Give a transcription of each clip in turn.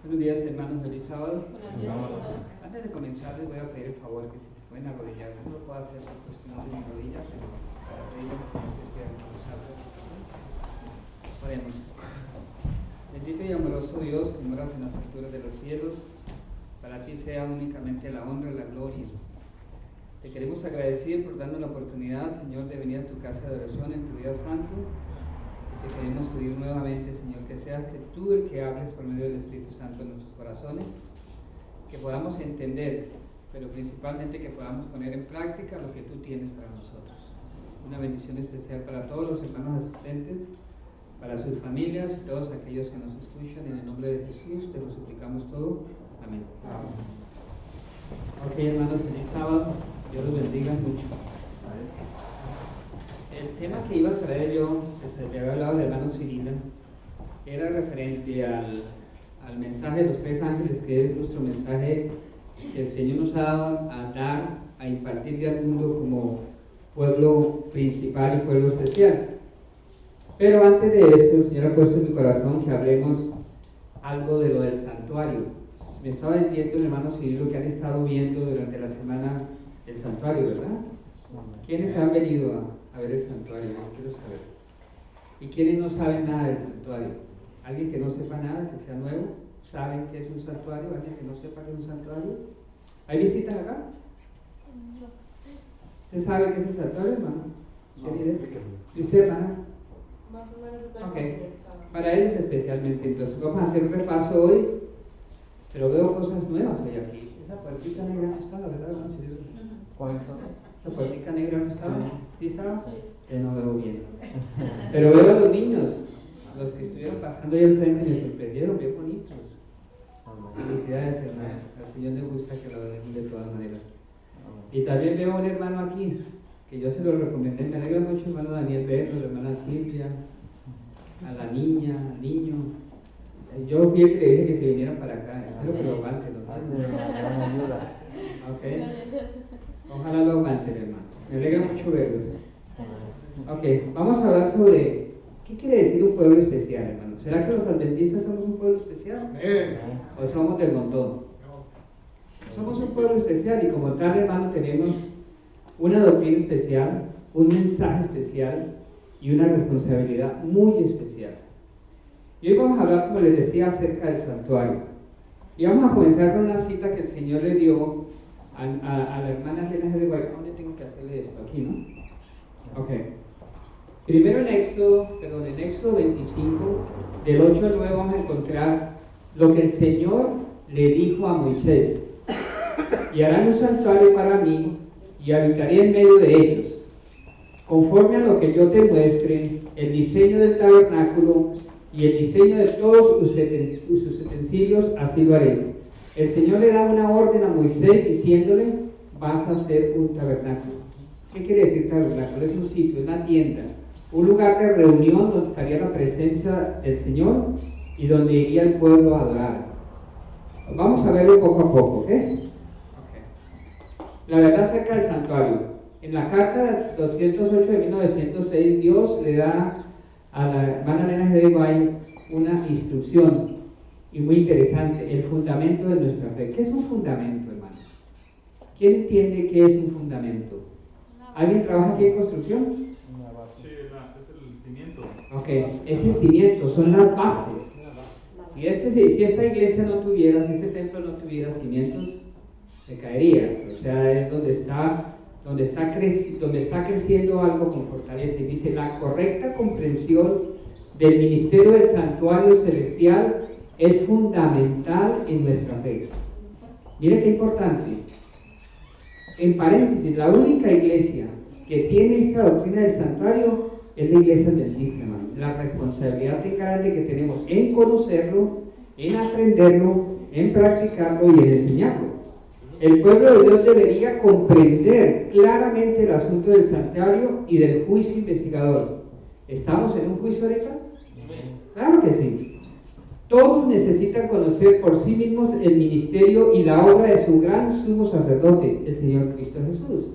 Buenos días, hermanos, feliz sábado. Antes de comenzar les voy a pedir el favor que si se pueden arrodillar, no lo puedo hacer por cuestión de mi rodilla, pero para pedir al Señor que sea con nosotros. Oremos. Bendito y amoroso Dios, que moras en las alturas de los cielos, para ti sea únicamente la honra y la gloria. Te queremos agradecer por darnos la oportunidad, Señor, de venir a tu casa de oración en tu día santo. Te queremos pedir nuevamente, Señor, que seas que tú el que hables por medio del Espíritu Santo en nuestros corazones, que podamos entender, pero principalmente que podamos poner en práctica lo que tú tienes para nosotros. Una bendición especial para todos los hermanos asistentes, para sus familias y todos aquellos que nos escuchan. En el nombre de Jesús te lo suplicamos todo. Amén. Ok, hermanos, feliz sábado. Dios los bendiga mucho. El tema que iba a traer yo, que se le había hablado al hermano Cirila, era referente al mensaje de los tres ángeles, que es nuestro mensaje que el Señor nos ha dado a dar, a impartirle al mundo como pueblo principal y pueblo especial. Pero antes de eso, el Señor ha puesto en mi corazón que hablemos algo de lo del santuario. Me estaba diciendo el hermano Cirilo que han estado viendo durante la semana el santuario, ¿verdad? ¿Quiénes han venido a ver el santuario? No quiero saber. ¿Y quiénes no saben nada del santuario? ¿Alguien que no sepa nada, que sea nuevo? ¿Saben qué es un santuario? ¿Alguien que no sepa qué es un santuario? ¿Hay visitas acá? ¿Usted sabe qué es el santuario, hermano? ¿Y usted, hermana? Más o menos está Ok. Para ellos especialmente. Entonces vamos a hacer un repaso hoy, pero veo cosas nuevas hoy aquí. Esa puertita negra no estaba, ¿verdad, hermano? ¿Esa puertica negra no estaba? ¿Sí estaba? No veo bien. Pero veo a los niños, los que estuvieron pasando ahí al frente, me sorprendieron, bien bonitos. Felicidades, hermanos. Al Señor le gusta que lo den de todas maneras. Y también veo a un hermano aquí, que yo se lo recomendé. Me alegra mucho, hermano Daniel, verlo, la hermana Silvia, a la niña, al niño. Yo fui el que le dije que se vinieran para acá. Espero que lo aguanten. Okay. Ojalá lo aguanten, hermano. Me alegra mucho verlos. Ok, vamos a hablar sobre qué quiere decir un pueblo especial, hermano. ¿Será que los adventistas somos un pueblo especial? ¿O somos del montón? Somos un pueblo especial y como tal, hermano, tenemos una doctrina especial, un mensaje especial y una responsabilidad muy especial. Y hoy vamos a hablar, como les decía, acerca del santuario. Y vamos a comenzar con una cita que el Señor le dio a la hermana Elena G. de Guay. ¿Dónde tengo que hacerle esto? Aquí, ¿no? Ok. Primero en Éxodo 25, del 8 al 9, vamos a encontrar lo que el Señor le dijo a Moisés. Y harán un santuario para mí, y habitaré en medio de ellos. Conforme a lo que yo te muestre, el diseño del tabernáculo y el diseño de todos sus utensilios, así lo haré. El Señor le da una orden a Moisés diciéndole: vas a hacer un tabernáculo. ¿Qué quiere decir tabernáculo? Es un sitio, una tienda, un lugar de reunión donde estaría la presencia del Señor y donde iría el pueblo a adorar. Vamos a verlo poco a poco, ¿ok? La verdad acerca del santuario. En la carta 208 de 1906, Dios le da a la hermana Elena G. de Guay una instrucción y muy interesante, el fundamento de nuestra fe. ¿Qué es un fundamento, hermano? ¿Quién entiende qué es un fundamento? ¿Alguien trabaja aquí en construcción? Sí, es el cimiento. Ok, es el cimiento, son las bases. Si esta iglesia no tuviera, si este templo no tuviera cimientos, se caería. O sea, es donde está creciendo algo con fortaleza. Y dice: la correcta comprensión del ministerio del santuario celestial es fundamental en nuestra fe. Mire qué importante. En paréntesis, la única iglesia que tiene esta doctrina del santuario es la iglesia adventista, hermano. La responsabilidad tan grande que tenemos en conocerlo, en aprenderlo, en practicarlo y en enseñarlo. El pueblo de Dios debería comprender claramente el asunto del santuario y del juicio investigador. ¿Estamos en un juicio ahorita? Claro que sí. Todos necesitan conocer por sí mismos el ministerio y la obra de su gran sumo sacerdote, el Señor Cristo Jesús.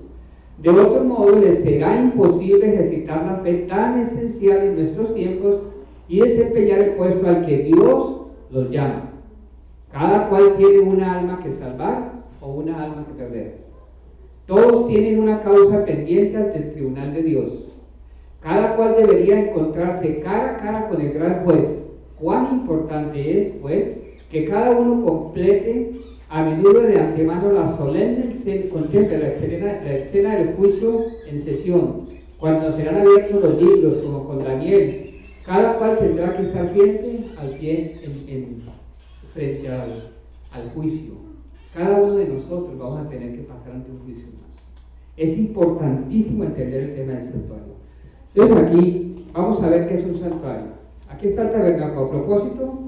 De otro modo, les será imposible ejercitar la fe tan esencial en nuestros tiempos y desempeñar el puesto al que Dios los llama. Cada cual tiene una alma que salvar o una alma que perder. Todos tienen una causa pendiente ante el tribunal de Dios. Cada cual debería encontrarse cara a cara con el gran juez. Cuán importante es, pues, que cada uno complete a menudo de antemano la solemne contemple la escena del juicio en sesión, cuando serán abiertos los libros, como con Daniel. Cada cual tendrá que estar frente al juicio. Cada uno de nosotros vamos a tener que pasar ante un juicio humano. Es importantísimo entender el tema del santuario. Entonces aquí vamos a ver qué es un santuario. Aquí está el tabernáculo. A propósito,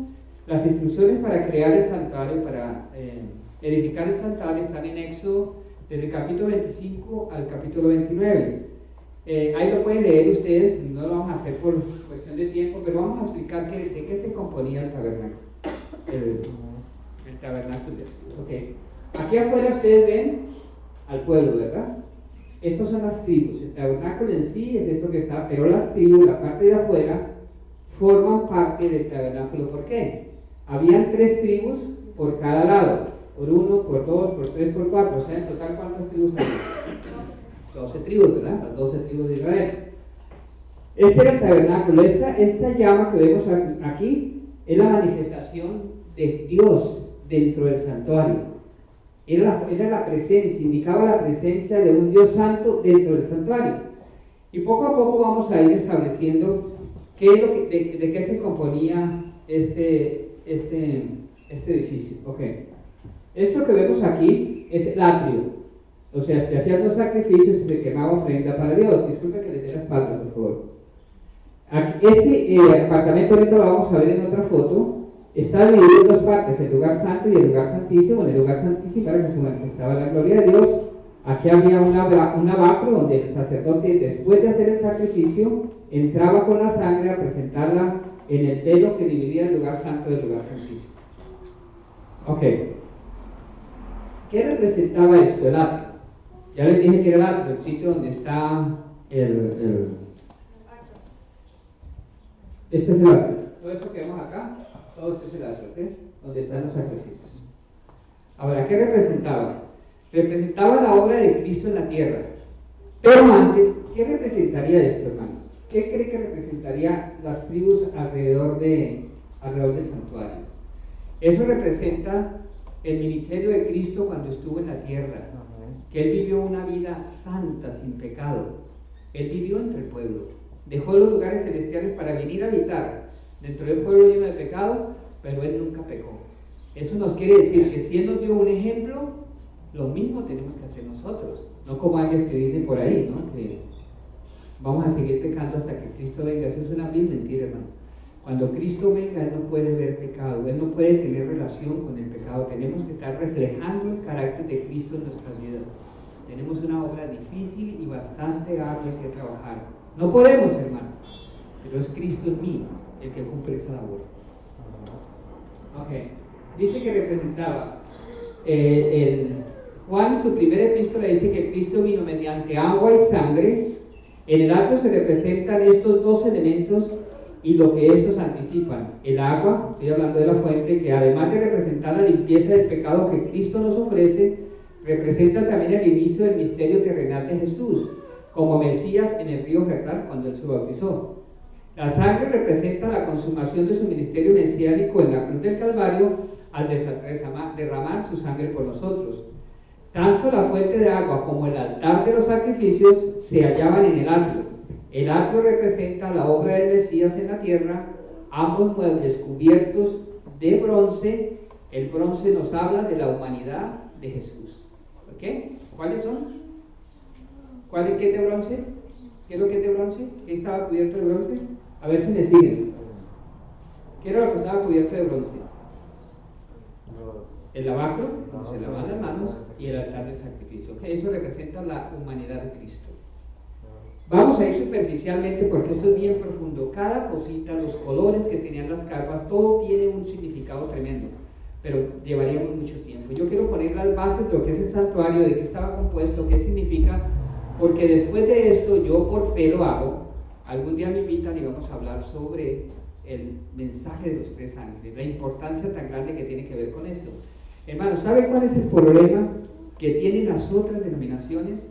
las instrucciones para crear el santuario, para edificar el santuario, están en Éxodo, desde el capítulo 25 al capítulo 29. Ahí lo pueden leer ustedes, no lo vamos a hacer por cuestión de tiempo, pero vamos a explicar de qué se componía el tabernáculo. El tabernáculo. Okay. Aquí afuera ustedes ven al pueblo, ¿verdad? Estos son las tribus. El tabernáculo en sí es esto que está, pero las tribus, la parte de afuera, forman parte del tabernáculo. ¿Por qué? Habían 3 tribus por cada lado, por 1, por 2, por 3, por 4. O sea, en total, ¿cuántas tribus hay? 12 tribus, ¿verdad? Las 12 tribus de Israel. Este era el tabernáculo. Esta llama que vemos aquí es la manifestación de Dios dentro del santuario. Era la presencia, indicaba la presencia de un Dios santo dentro del santuario. Y poco a poco vamos a ir estableciendo de qué se componía este edificio. Okay. Esto que vemos aquí es el atrio. O sea, se hacían 2 sacrificios y se quemaba ofrenda para Dios. Disculpe que le dé la espalda, por favor. Aquí, apartamento, ahorita lo vamos a ver en otra foto. Está dividido en 2 partes, el lugar santo y el lugar santísimo. En el lugar santísimo era que se manifestaba la gloria de Dios. Aquí había un lavacro donde el sacerdote, después de hacer el sacrificio, entraba con la sangre a presentarla en el velo que dividía el lugar santo del lugar santísimo. Ok. ¿Qué representaba esto? El atrio. Ya les dije que era el atrio, el sitio donde está Este es el atrio. Todo esto que vemos acá, todo esto es el atrio, ¿ok? Donde están los sacrificios. Ahora, ¿qué representaba? Representaba la obra de Cristo en la tierra. Pero antes, ¿qué representaría esto, hermano? ¿Qué cree que representaría las tribus alrededor del santuario? Eso representa el ministerio de Cristo cuando estuvo en la tierra, que Él vivió una vida santa, sin pecado. Él vivió entre el pueblo, dejó los lugares celestiales para venir a habitar dentro de un pueblo lleno de pecado, pero Él nunca pecó. Eso nos quiere decir que si Él nos dio un ejemplo, lo mismo tenemos que hacer nosotros. No como alguien que dice por ahí, ¿no? Que vamos a seguir pecando hasta que Cristo venga. Eso es una vil mentira, hermano. Cuando Cristo venga, Él no puede ver pecado, Él no puede tener relación con el pecado. Tenemos que estar reflejando el carácter de Cristo en nuestra vida. Tenemos una obra difícil y bastante ardua que trabajar. No podemos, hermano, pero es Cristo en mí el que cumple esa labor. Ok, dice que representaba Juan en su primera epístola dice que Cristo vino mediante agua y sangre. En el atrio se representan estos 2 elementos y lo que estos anticipan. El agua, estoy hablando de la fuente, que además de representar la limpieza del pecado que Cristo nos ofrece, representa también el inicio del misterio terrenal de Jesús, como Mesías en el río Jordán cuando Él se bautizó. La sangre representa la consumación de su ministerio mesiánico en la cruz del Calvario al derramar su sangre por nosotros. Tanto la fuente de agua como el altar de los sacrificios se hallaban en el atrio. El atrio representa la obra del Mesías en la tierra, ambos muebles cubiertos de bronce. El bronce nos habla de la humanidad de Jesús. ¿Ok? ¿Cuáles son? ¿Cuál es de bronce? ¿Qué es lo que es de bronce? ¿Qué estaba cubierto de bronce? A ver si me siguen. ¿Qué era lo que estaba cubierto de bronce? El lavacro, donde se lavan las manos, y el altar del sacrificio. ¿Okay? Eso representa la humanidad de Cristo. Vamos a ir superficialmente porque esto es bien profundo. Cada cosita, los colores que tenían las carpas, todo tiene un significado tremendo, pero llevaríamos mucho tiempo. Yo quiero poner las bases de lo que es el santuario, de qué estaba compuesto, qué significa, porque después de esto yo por fe lo hago. Algún día me invitan y vamos a hablar sobre el mensaje de los 3 ángeles, la importancia tan grande que tiene que ver con esto. Hermanos, ¿sabe cuál es el problema que tienen las otras denominaciones?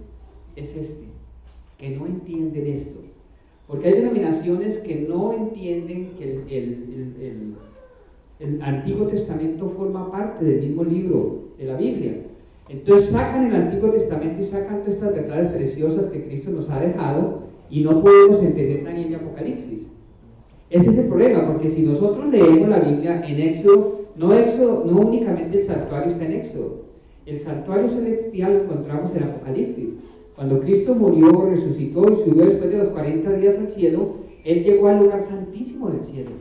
Es este, que no entienden esto. Porque hay denominaciones que no entienden que el Antiguo Testamento forma parte del mismo libro de la Biblia. Entonces sacan el Antiguo Testamento y sacan todas estas verdades preciosas que Cristo nos ha dejado y no podemos entender Daniel y Apocalipsis. Ese es el problema, porque si nosotros leemos la Biblia en Éxodo, no únicamente el santuario está en Éxodo, el santuario celestial lo encontramos en Apocalipsis. Cuando Cristo murió, resucitó y subió después de los 40 días al cielo, Él llegó al lugar santísimo del cielo.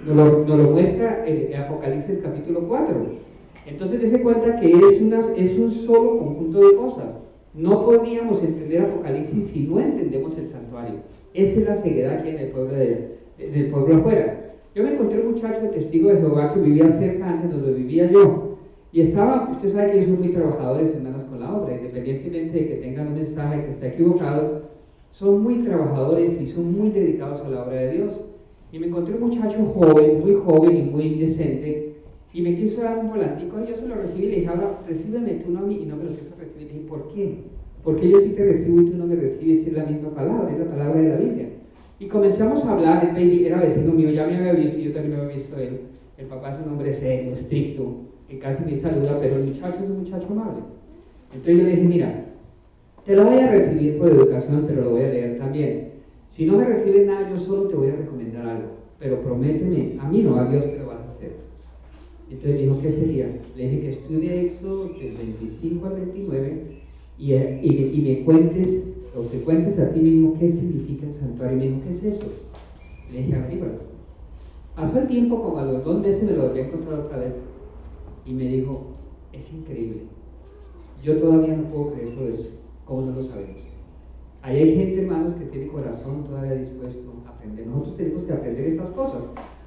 Nos lo muestra en Apocalipsis capítulo 4. Entonces dése cuenta que es un solo conjunto de cosas. No podríamos entender Apocalipsis si no entendemos el santuario. Esa es la ceguedad que hay en el pueblo afuera. Yo me encontré un muchacho de testigo de Jehová que vivía cerca antes donde vivía yo. Y usted sabe que ellos son muy trabajadores, hermanos, con la obra, independientemente de que tengan un mensaje que está equivocado, son muy trabajadores y son muy dedicados a la obra de Dios. Y me encontré un muchacho joven y muy decente, y me quiso dar un volantico, y yo se lo recibí y le dije, ahora recíbeme tú no a mí, y no me lo quiso recibir. Y dije, ¿por qué? Porque yo sí te recibo y tú no me recibes, es la misma palabra, es la palabra de la Biblia. Y comenzamos a hablar, era vecino mío, ya me había visto y yo también me había visto a él. El papá es un hombre serio, estricto, que casi me saluda, pero el muchacho es un muchacho amable. Entonces yo le dije, mira, te lo voy a recibir por educación, pero lo voy a leer también. Si no me recibes nada, yo solo te voy a recomendar algo, pero prométeme, a mí no, a Dios que lo vas a hacer. Entonces me dijo, ¿qué sería? Le dije que estudie Éxodo del 25 al 29 y me cuentes, o te cuentes a ti mismo qué significa el santuario. Y me dijo, ¿qué es eso? Le dije, arriba. Pasó el tiempo, como a los 2 meses me lo volví a encontrar otra vez, y me dijo, es increíble, yo todavía no puedo creer todo eso, ¿cómo no lo sabemos? Ahí hay gente, hermanos, que tiene corazón todavía dispuesto a aprender. Nosotros tenemos que aprender estas cosas,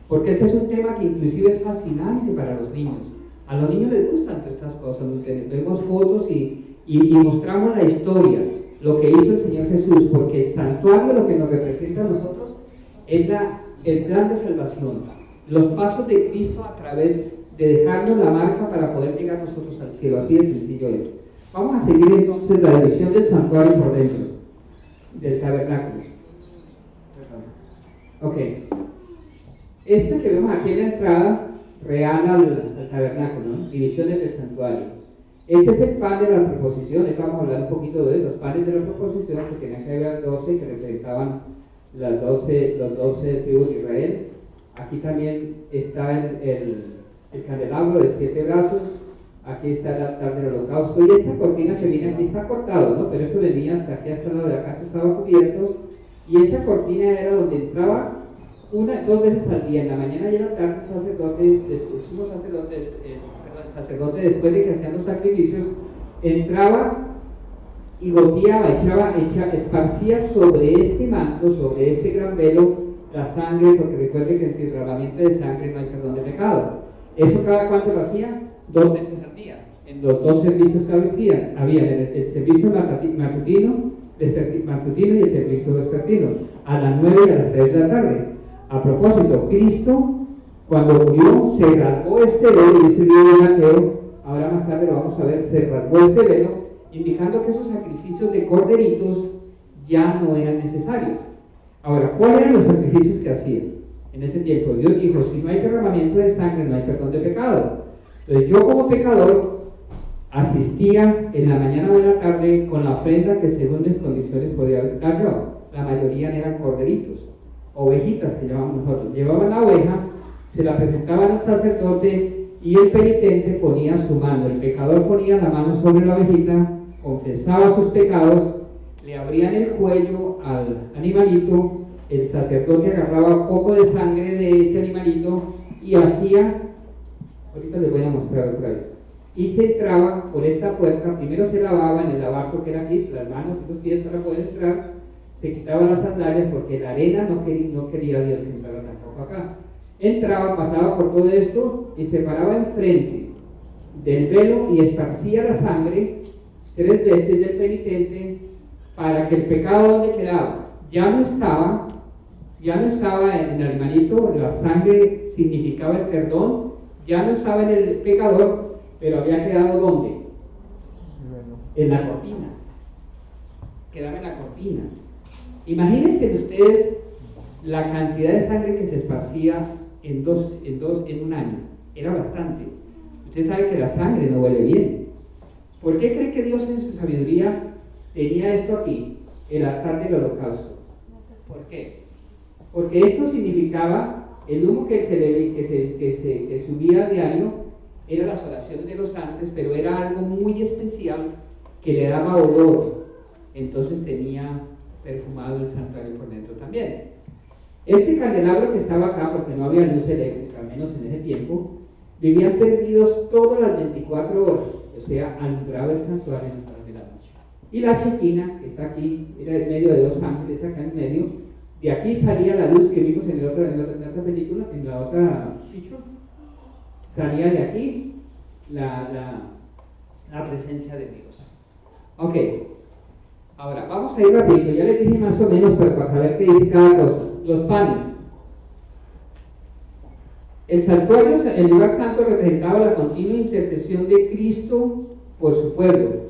porque este es un tema que inclusive es fascinante para los niños. A los niños les gustan todas estas cosas, vemos fotos y mostramos la historia, lo que hizo el Señor Jesús, porque el santuario lo que nos representa a nosotros es el plan de salvación, los pasos de Cristo a través de dejarnos la marca para poder llegar nosotros al cielo. Así de sencillo es. Vamos a seguir entonces la división del santuario por dentro, del tabernáculo. Ok. Esta que vemos aquí en la entrada real al tabernáculo, ¿no? Divisiones del santuario. Este es el pan de la proposición. Vamos a hablar un poquito de los panes de la proposición, que tenían que haber 12 que representaban los 12 tribus de Israel. Aquí también está el candelabro de 7 brazos. Aquí está el altar del holocausto. Y esta cortina que viene aquí está cortado, ¿no? Pero esto venía hasta aquí, hasta el lado de acá, esto estaba cubierto. Y esta cortina era donde entraba 2 veces al día, en la mañana y en la tarde, el sacerdote, después de que hacían los sacrificios, entraba y goteaba, esparcía sobre este manto, sobre este gran velo, la sangre, porque recuerde que en el derramamiento de sangre no hay perdón de pecado. ¿Eso cada cuánto lo hacía? 2 veces al día, en los 2 servicios que había el servicio matutino y el servicio vespertino, a las 9 y a las 3 de la tarde. A propósito, Cristo, cuando murió, se rasgó este velo, y dice el libro de Mateo, ahora más tarde lo vamos a ver, se rasgó este velo, indicando que esos sacrificios de corderitos ya no eran necesarios. Ahora, ¿cuáles eran los sacrificios que hacían? En ese tiempo, Dios dijo, si no hay derramamiento de sangre, no hay perdón de pecado. Entonces, yo como pecador, asistía en la mañana o en la tarde con la ofrenda que según mis condiciones podía dar yo. La mayoría eran corderitos, ovejitas que llamamos nosotros. Llevaban la oveja, se la presentaban al sacerdote y el penitente ponía su mano. El pecador ponía la mano sobre la ovejita, confesaba sus pecados, le abrían el cuello al animalito, el sacerdote agarraba un poco de sangre de ese animalito y hacía, ahorita les voy a mostrar otra vez, y se entraba por esta puerta. Primero se lavaba en el lavabo que era aquí, las manos y los pies para poder entrar, se quitaba las sandalias porque la arena no quería Dios que entrara tampoco acá. Entraba, pasaba por todo esto y se paraba enfrente del velo y esparcía la sangre 3 veces del penitente para que el pecado donde quedaba ya no estaba, ya no estaba en el animalito, la sangre significaba el perdón, ya no estaba en el pecador, pero había quedado ¿dónde? En la cortina. Quedaba en la cortina. Imagínense ustedes la cantidad de sangre que se esparcía en un año. Era bastante. Usted sabe que la sangre no huele bien. ¿Por qué cree que Dios en su sabiduría tenía esto aquí? El altar del holocausto. ¿Por qué? Porque esto significaba el humo que subía a diario, eran las oraciones de los santos, pero era algo muy especial que le daba olor. Entonces tenía perfumado el santuario por dentro también. Este candelabro que estaba acá, porque no había luz eléctrica, al menos en ese tiempo, vivían perdidos todas las 24 horas, o sea, alumbraba el santuario en las horas de la noche. Y la chequina, que está aquí, era en medio de dos ángeles acá en medio, de aquí salía la luz que vimos en la otra película, en la otra picture, salía de aquí la presencia de Dios. Ok, ahora vamos a ir rapidito, ya les dije más o menos para saber qué dice cada cosa. Los panes. El santuario, el lugar santo, representaba la continua intercesión de Cristo por su pueblo.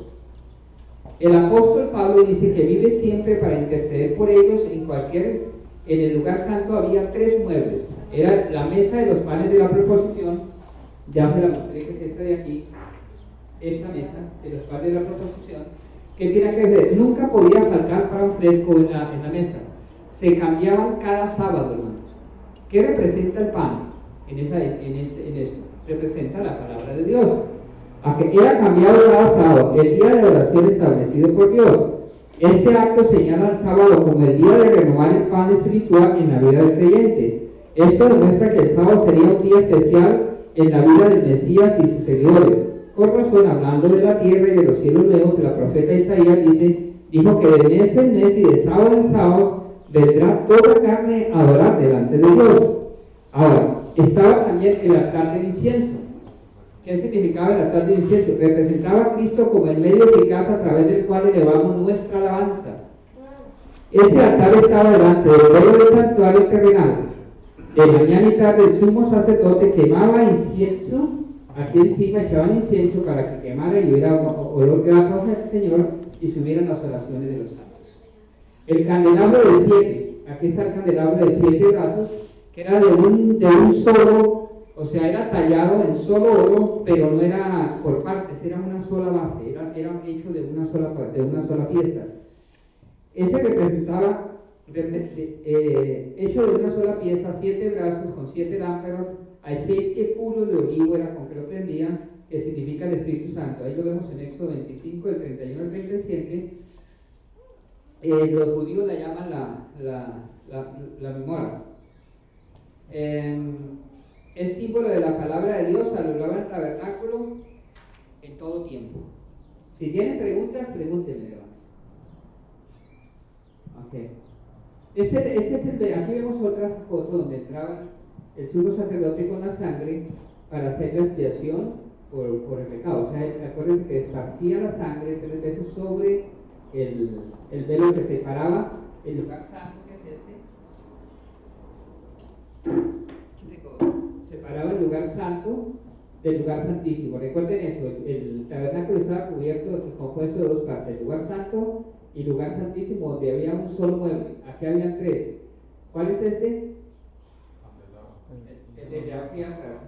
El apóstol Pablo dice que vive siempre para interceder por ellos en el lugar santo había 3 muebles. Era la mesa de los panes de la proposición, ya se la mostré que es esta de aquí, esta mesa de los panes de la proposición, que tiene que ver, nunca podía faltar pan fresco en la mesa. Se cambiaban cada sábado, hermanos. ¿Qué representa el pan en esto? Representa la palabra de Dios. Aunque era cambiado cada sábado, el día de oración establecido por Dios. Este acto señala al sábado como el día de renovar el pan espiritual en la vida del creyente. Esto demuestra que el sábado sería un día especial en la vida del Mesías y sus seguidores. Por razón, hablando de la tierra y de los cielos nuevos, el profeta Isaías dijo que de mes en mes y de sábado en sábado vendrá toda carne a adorar delante de Dios. Ahora, estaba también el altar del incienso. ¿Qué significaba el altar del incienso? Representaba a Cristo como el medio eficaz a través del cual elevamos nuestra alabanza. Ese altar estaba delante del velo del santuario terrenal. De mañana y tarde el sumo sacerdote quemaba incienso. Aquí encima echaban incienso para que quemara y hubiera olor grato al Señor y subieran las oraciones de los santos. El candelabro de 7, aquí está el candelabro de 7 brazos, que era de un solo, o sea, era tallado en solo oro, pero no era por partes, era una sola base, era hecho de una sola pieza. Ese representaba, hecho de una sola pieza, 7 brazos con 7 lámparas, aceite puro de olivo era con que lo prendían, que significa el Espíritu Santo. Ahí lo vemos en Éxodo 25, del 31 al 37. Los judíos la llaman la memoria. Es símbolo de la palabra de Dios, alumbraba el tabernáculo en todo tiempo. Si tienen preguntas, pregúntenme, hermanos. Okay. Este es aquí vemos otra foto donde entraba el sumo sacerdote con la sangre para hacer la expiación por el pecado. O sea, acuérdense que esparcía la sangre 3 veces sobre el velo que separaba el lugar santo, que es separaba el lugar santo del lugar santísimo. Recuerden eso, el tabernáculo estaba compuesto de 2 partes, el lugar santo y lugar santísimo, donde había un solo mueble. Aquí habían 3. ¿Cuál es este? El de aquí atrás.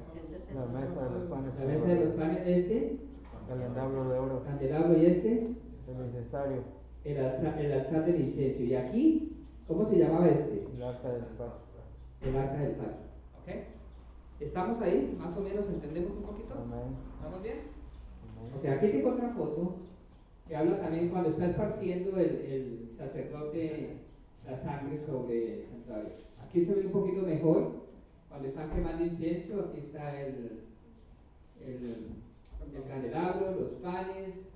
La mesa de los panes. La mesa de los panes, este. Candelabro de oro. Candelabro y este. El necesario. El altar del incienso. Y aquí, ¿cómo se llamaba este? El arca del pacto. El arca del pacto. ¿Ok? ¿Estamos ahí? ¿Más o menos entendemos un poquito? Amén. ¿Estamos bien? Amén. Ok, aquí tengo otra foto que habla también cuando está esparciendo el sacerdote la sangre sobre el santuario. Aquí se ve un poquito mejor cuando están quemando incienso. Aquí está el candelabro, los panes,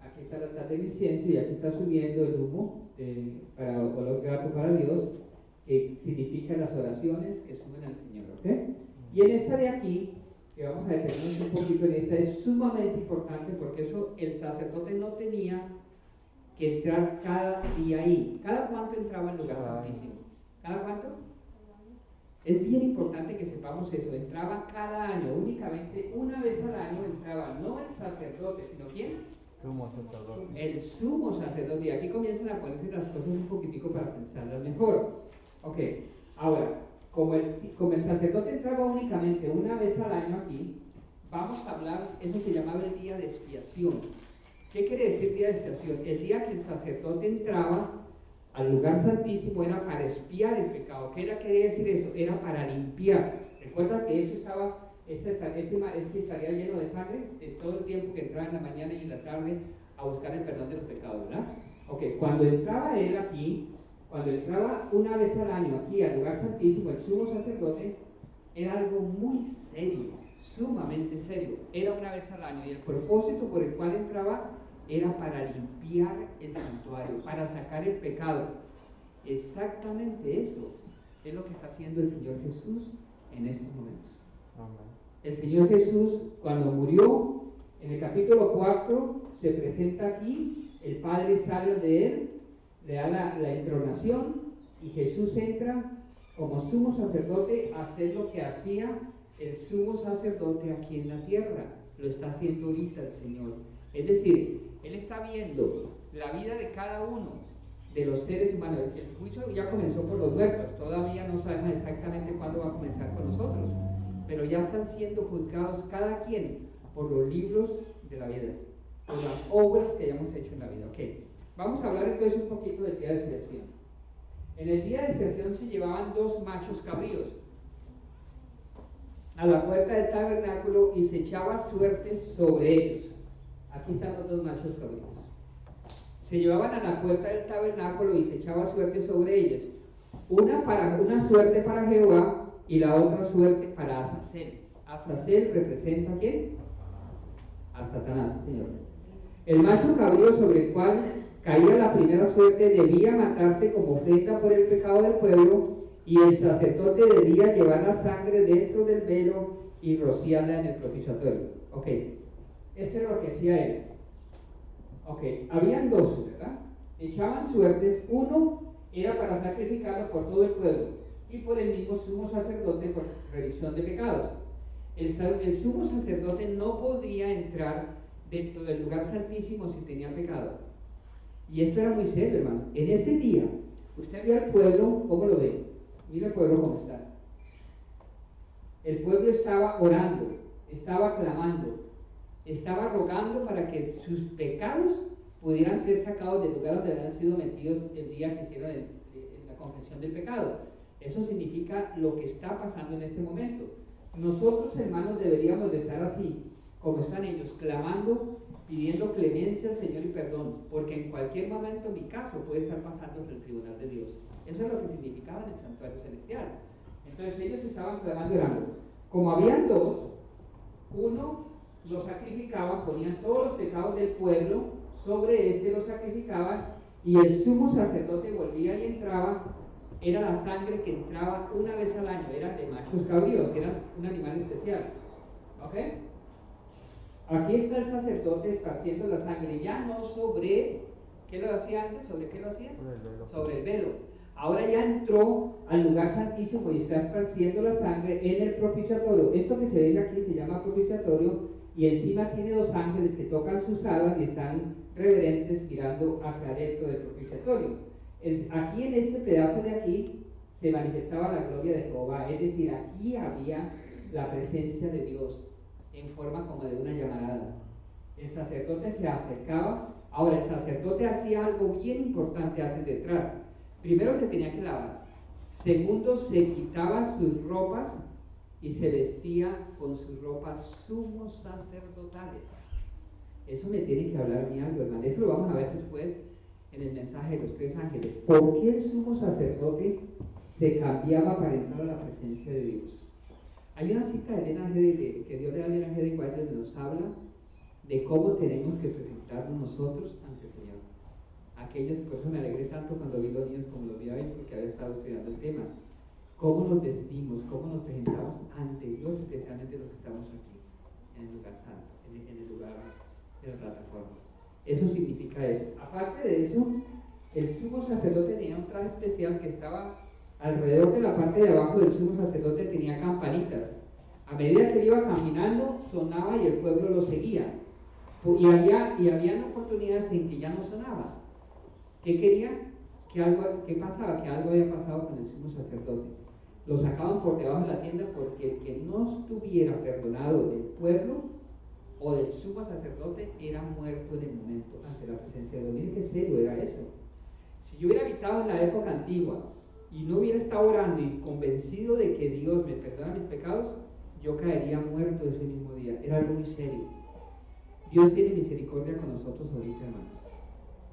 aquí está el altar del incienso y aquí está subiendo el humo para olor grato para Dios, que significa las oraciones que suben al Señor. ¿Okay? Y en esta de aquí, que vamos a detenernos un poquito en esta, es sumamente importante porque eso el sacerdote no tenía que entrar cada día ahí. ¿Cada cuánto entraba al lugar santísimo? ¿Cada cuánto? Es bien importante que sepamos eso. Entraba cada año, únicamente una vez al año entraba, no el sacerdote, sino ¿quién? Sumo sacerdote. El sumo sacerdote. Y aquí comienzan a ponerse las cosas un poquitico para pensarlas mejor. Ok, ahora, como el sacerdote entraba únicamente una vez al año aquí, vamos a hablar, eso se llamaba el día de expiación. ¿Qué quiere decir día de expiación? El día que el sacerdote entraba al lugar santísimo era para expiar el pecado. ¿Qué quería decir eso? Era para limpiar. Recuerda que esto estaba, este estaría lleno de sangre de todo el tiempo que entraba en la mañana y en la tarde a buscar el perdón de los pecados, ¿verdad? Ok, cuando entraba él aquí, cuando entraba una vez al año aquí al lugar santísimo, el sumo sacerdote, era algo muy serio, sumamente serio. Era una vez al año y el propósito por el cual entraba era para limpiar el santuario, para sacar el pecado. Exactamente eso es lo que está haciendo el Señor Jesús en estos momentos. Amén. El Señor Jesús, cuando murió, en el capítulo 4, se presenta aquí, el Padre sale de él, le da la entronación, y Jesús entra como sumo sacerdote a hacer lo que hacía el sumo sacerdote aquí en la tierra. Lo está haciendo ahorita el Señor. Es decir, Él está viendo la vida de cada uno de los seres humanos. El juicio ya comenzó por los muertos, todavía no sabemos exactamente cuándo va a comenzar con nosotros, pero ya están siendo juzgados cada quien por los libros de la vida, por las obras que hayamos hecho en la vida. Okay. Vamos a hablar entonces un poquito del día de expiación. En el día de expiación se llevaban 2 machos cabríos a la puerta del tabernáculo y se echaba suertes sobre ellos. Aquí están los 2 machos cabríos. Se llevaban a la puerta del tabernáculo y se echaba suerte sobre ellos. Una suerte para Jehová y la otra suerte para Azazel. Azazel representa ¿a quién? A Satanás, Señor. El macho cabrío sobre el cual caía la primera suerte debía matarse como ofrenda por el pecado del pueblo, y el sacerdote debía llevar la sangre dentro del velo y rociarla en el propiciatorio. Ok, esto es lo que hacía él. Ok, habían 2, ¿verdad? Echaban suertes. Uno era para sacrificarlo por todo el pueblo y por el mismo sumo sacerdote por revisión de pecados. El sumo sacerdote no podía entrar dentro del lugar santísimo si tenía pecado. Y esto era muy serio, hermano. En ese día, usted ve al pueblo, ¿cómo lo ve? Mira el pueblo cómo está. El pueblo estaba orando, estaba clamando, estaba rogando para que sus pecados pudieran ser sacados del lugar donde habían sido metidos el día que hicieron la confesión del pecado. Eso significa lo que está pasando en este momento. Nosotros, hermanos, deberíamos de estar así, como están ellos, clamando, pidiendo clemencia al Señor y perdón, porque en cualquier momento mi caso puede estar pasando ante el tribunal de Dios. Eso es lo que significaba en el santuario celestial. Entonces ellos estaban clamando y orando. Como habían 2, uno lo sacrificaban, ponían todos los pecados del pueblo, sobre este lo sacrificaban, y el sumo sacerdote volvía y entraba. Era la sangre que entraba una vez al año, eran de machos cabríos, eran un animal especial. ¿Ok? Aquí está el sacerdote esparciendo la sangre, ya no sobre, ¿qué lo hacía antes? ¿Sobre qué lo hacía? Sobre el velo. Ahora ya entró al lugar santísimo y está esparciendo la sangre en el propiciatorio. Esto que se ve aquí se llama propiciatorio, y encima tiene 2 ángeles que tocan sus alas y están reverentes mirando hacia adentro del propiciatorio. Aquí en este pedazo de aquí se manifestaba la gloria de Jehová, es decir, aquí había la presencia de Dios en forma como de una llamarada. El sacerdote se acercaba. Ahora, el sacerdote hacía algo bien importante antes de entrar. Primero se tenía que lavar. Segundo, se quitaba sus ropas y se vestía con sus ropas sumos sacerdotales. Eso me tiene que hablar a mí algo, hermano. Eso lo vamos a ver después en el mensaje de los 3 ángeles. ¿Por qué el sumo sacerdote se cambiaba para entrar a la presencia de Dios? Hay una cita de Elena G. que Dios le da a Elena G. de White, donde nos habla de cómo tenemos que presentarnos nosotros ante el Señor. Aquellos, por eso me alegré tanto cuando vi los niños como los vi hoy, porque había estado estudiando el tema. Cómo nos vestimos, cómo nos presentamos ante Dios, especialmente los que estamos aquí, en el lugar santo, en el lugar de la plataforma. Eso significa eso. Aparte de eso, el sumo sacerdote tenía un traje especial que estaba alrededor de la parte de abajo del sumo sacerdote tenía campanitas. A medida que él iba caminando, sonaba y el pueblo lo seguía. Y habían oportunidades en que ya no sonaba. ¿Qué quería? ¿Qué pasaba? Que algo había pasado con el sumo sacerdote. Lo sacaban por debajo de la tienda porque el que no estuviera perdonado del pueblo o del sumo sacerdote era muerto en el momento ante la presencia de Dios. Miren qué serio era eso. Si yo hubiera habitado en la época antigua y no hubiera estado orando y convencido de que Dios me perdona mis pecados, yo caería muerto ese mismo día. Era algo muy serio. Dios tiene misericordia con nosotros ahorita, hermanos,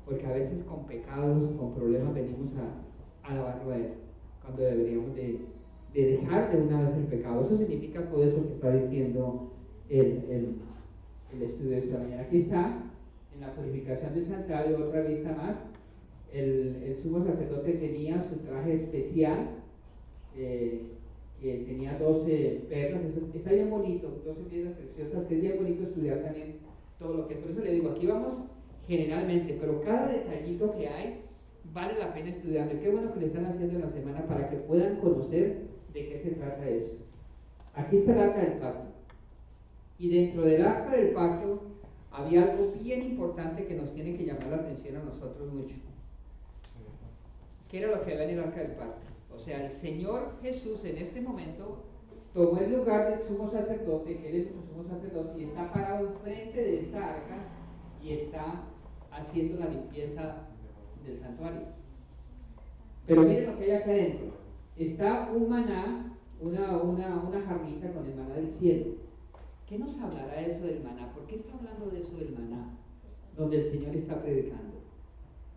porque a veces con pecados, con problemas venimos a alabarlo a Él, cuando deberíamos de dejar de una vez el pecado. Eso significa todo eso que está diciendo el estudio de esta mañana. Aquí está, en la purificación del santuario, otra vista más. El sumo sacerdote tenía su traje especial, que tenía 12 perlas. Eso está bien bonito, 12 piedras preciosas, que es bien bonito estudiar también todo lo que. Por eso le digo, aquí vamos generalmente, pero cada detallito que hay vale la pena estudiarlo. Qué bueno que lo están haciendo en la semana para que puedan conocer de qué se trata esto. Aquí está el arca del pacto. Y dentro del arca del pacto había algo bien importante que nos tiene que llamar la atención a nosotros mucho. ¿Qué era lo que había en el arca del pacto? O sea, el Señor Jesús en este momento tomó el lugar del sumo sacerdote, que él es nuestro sumo sacerdote, y está parado enfrente de esta arca y está haciendo la limpieza del santuario. Pero miren lo que hay acá adentro. Está un maná, una jarrita con el maná del cielo. ¿Qué nos hablará eso del maná? ¿Por qué está hablando de eso del maná? Donde el Señor está predicando.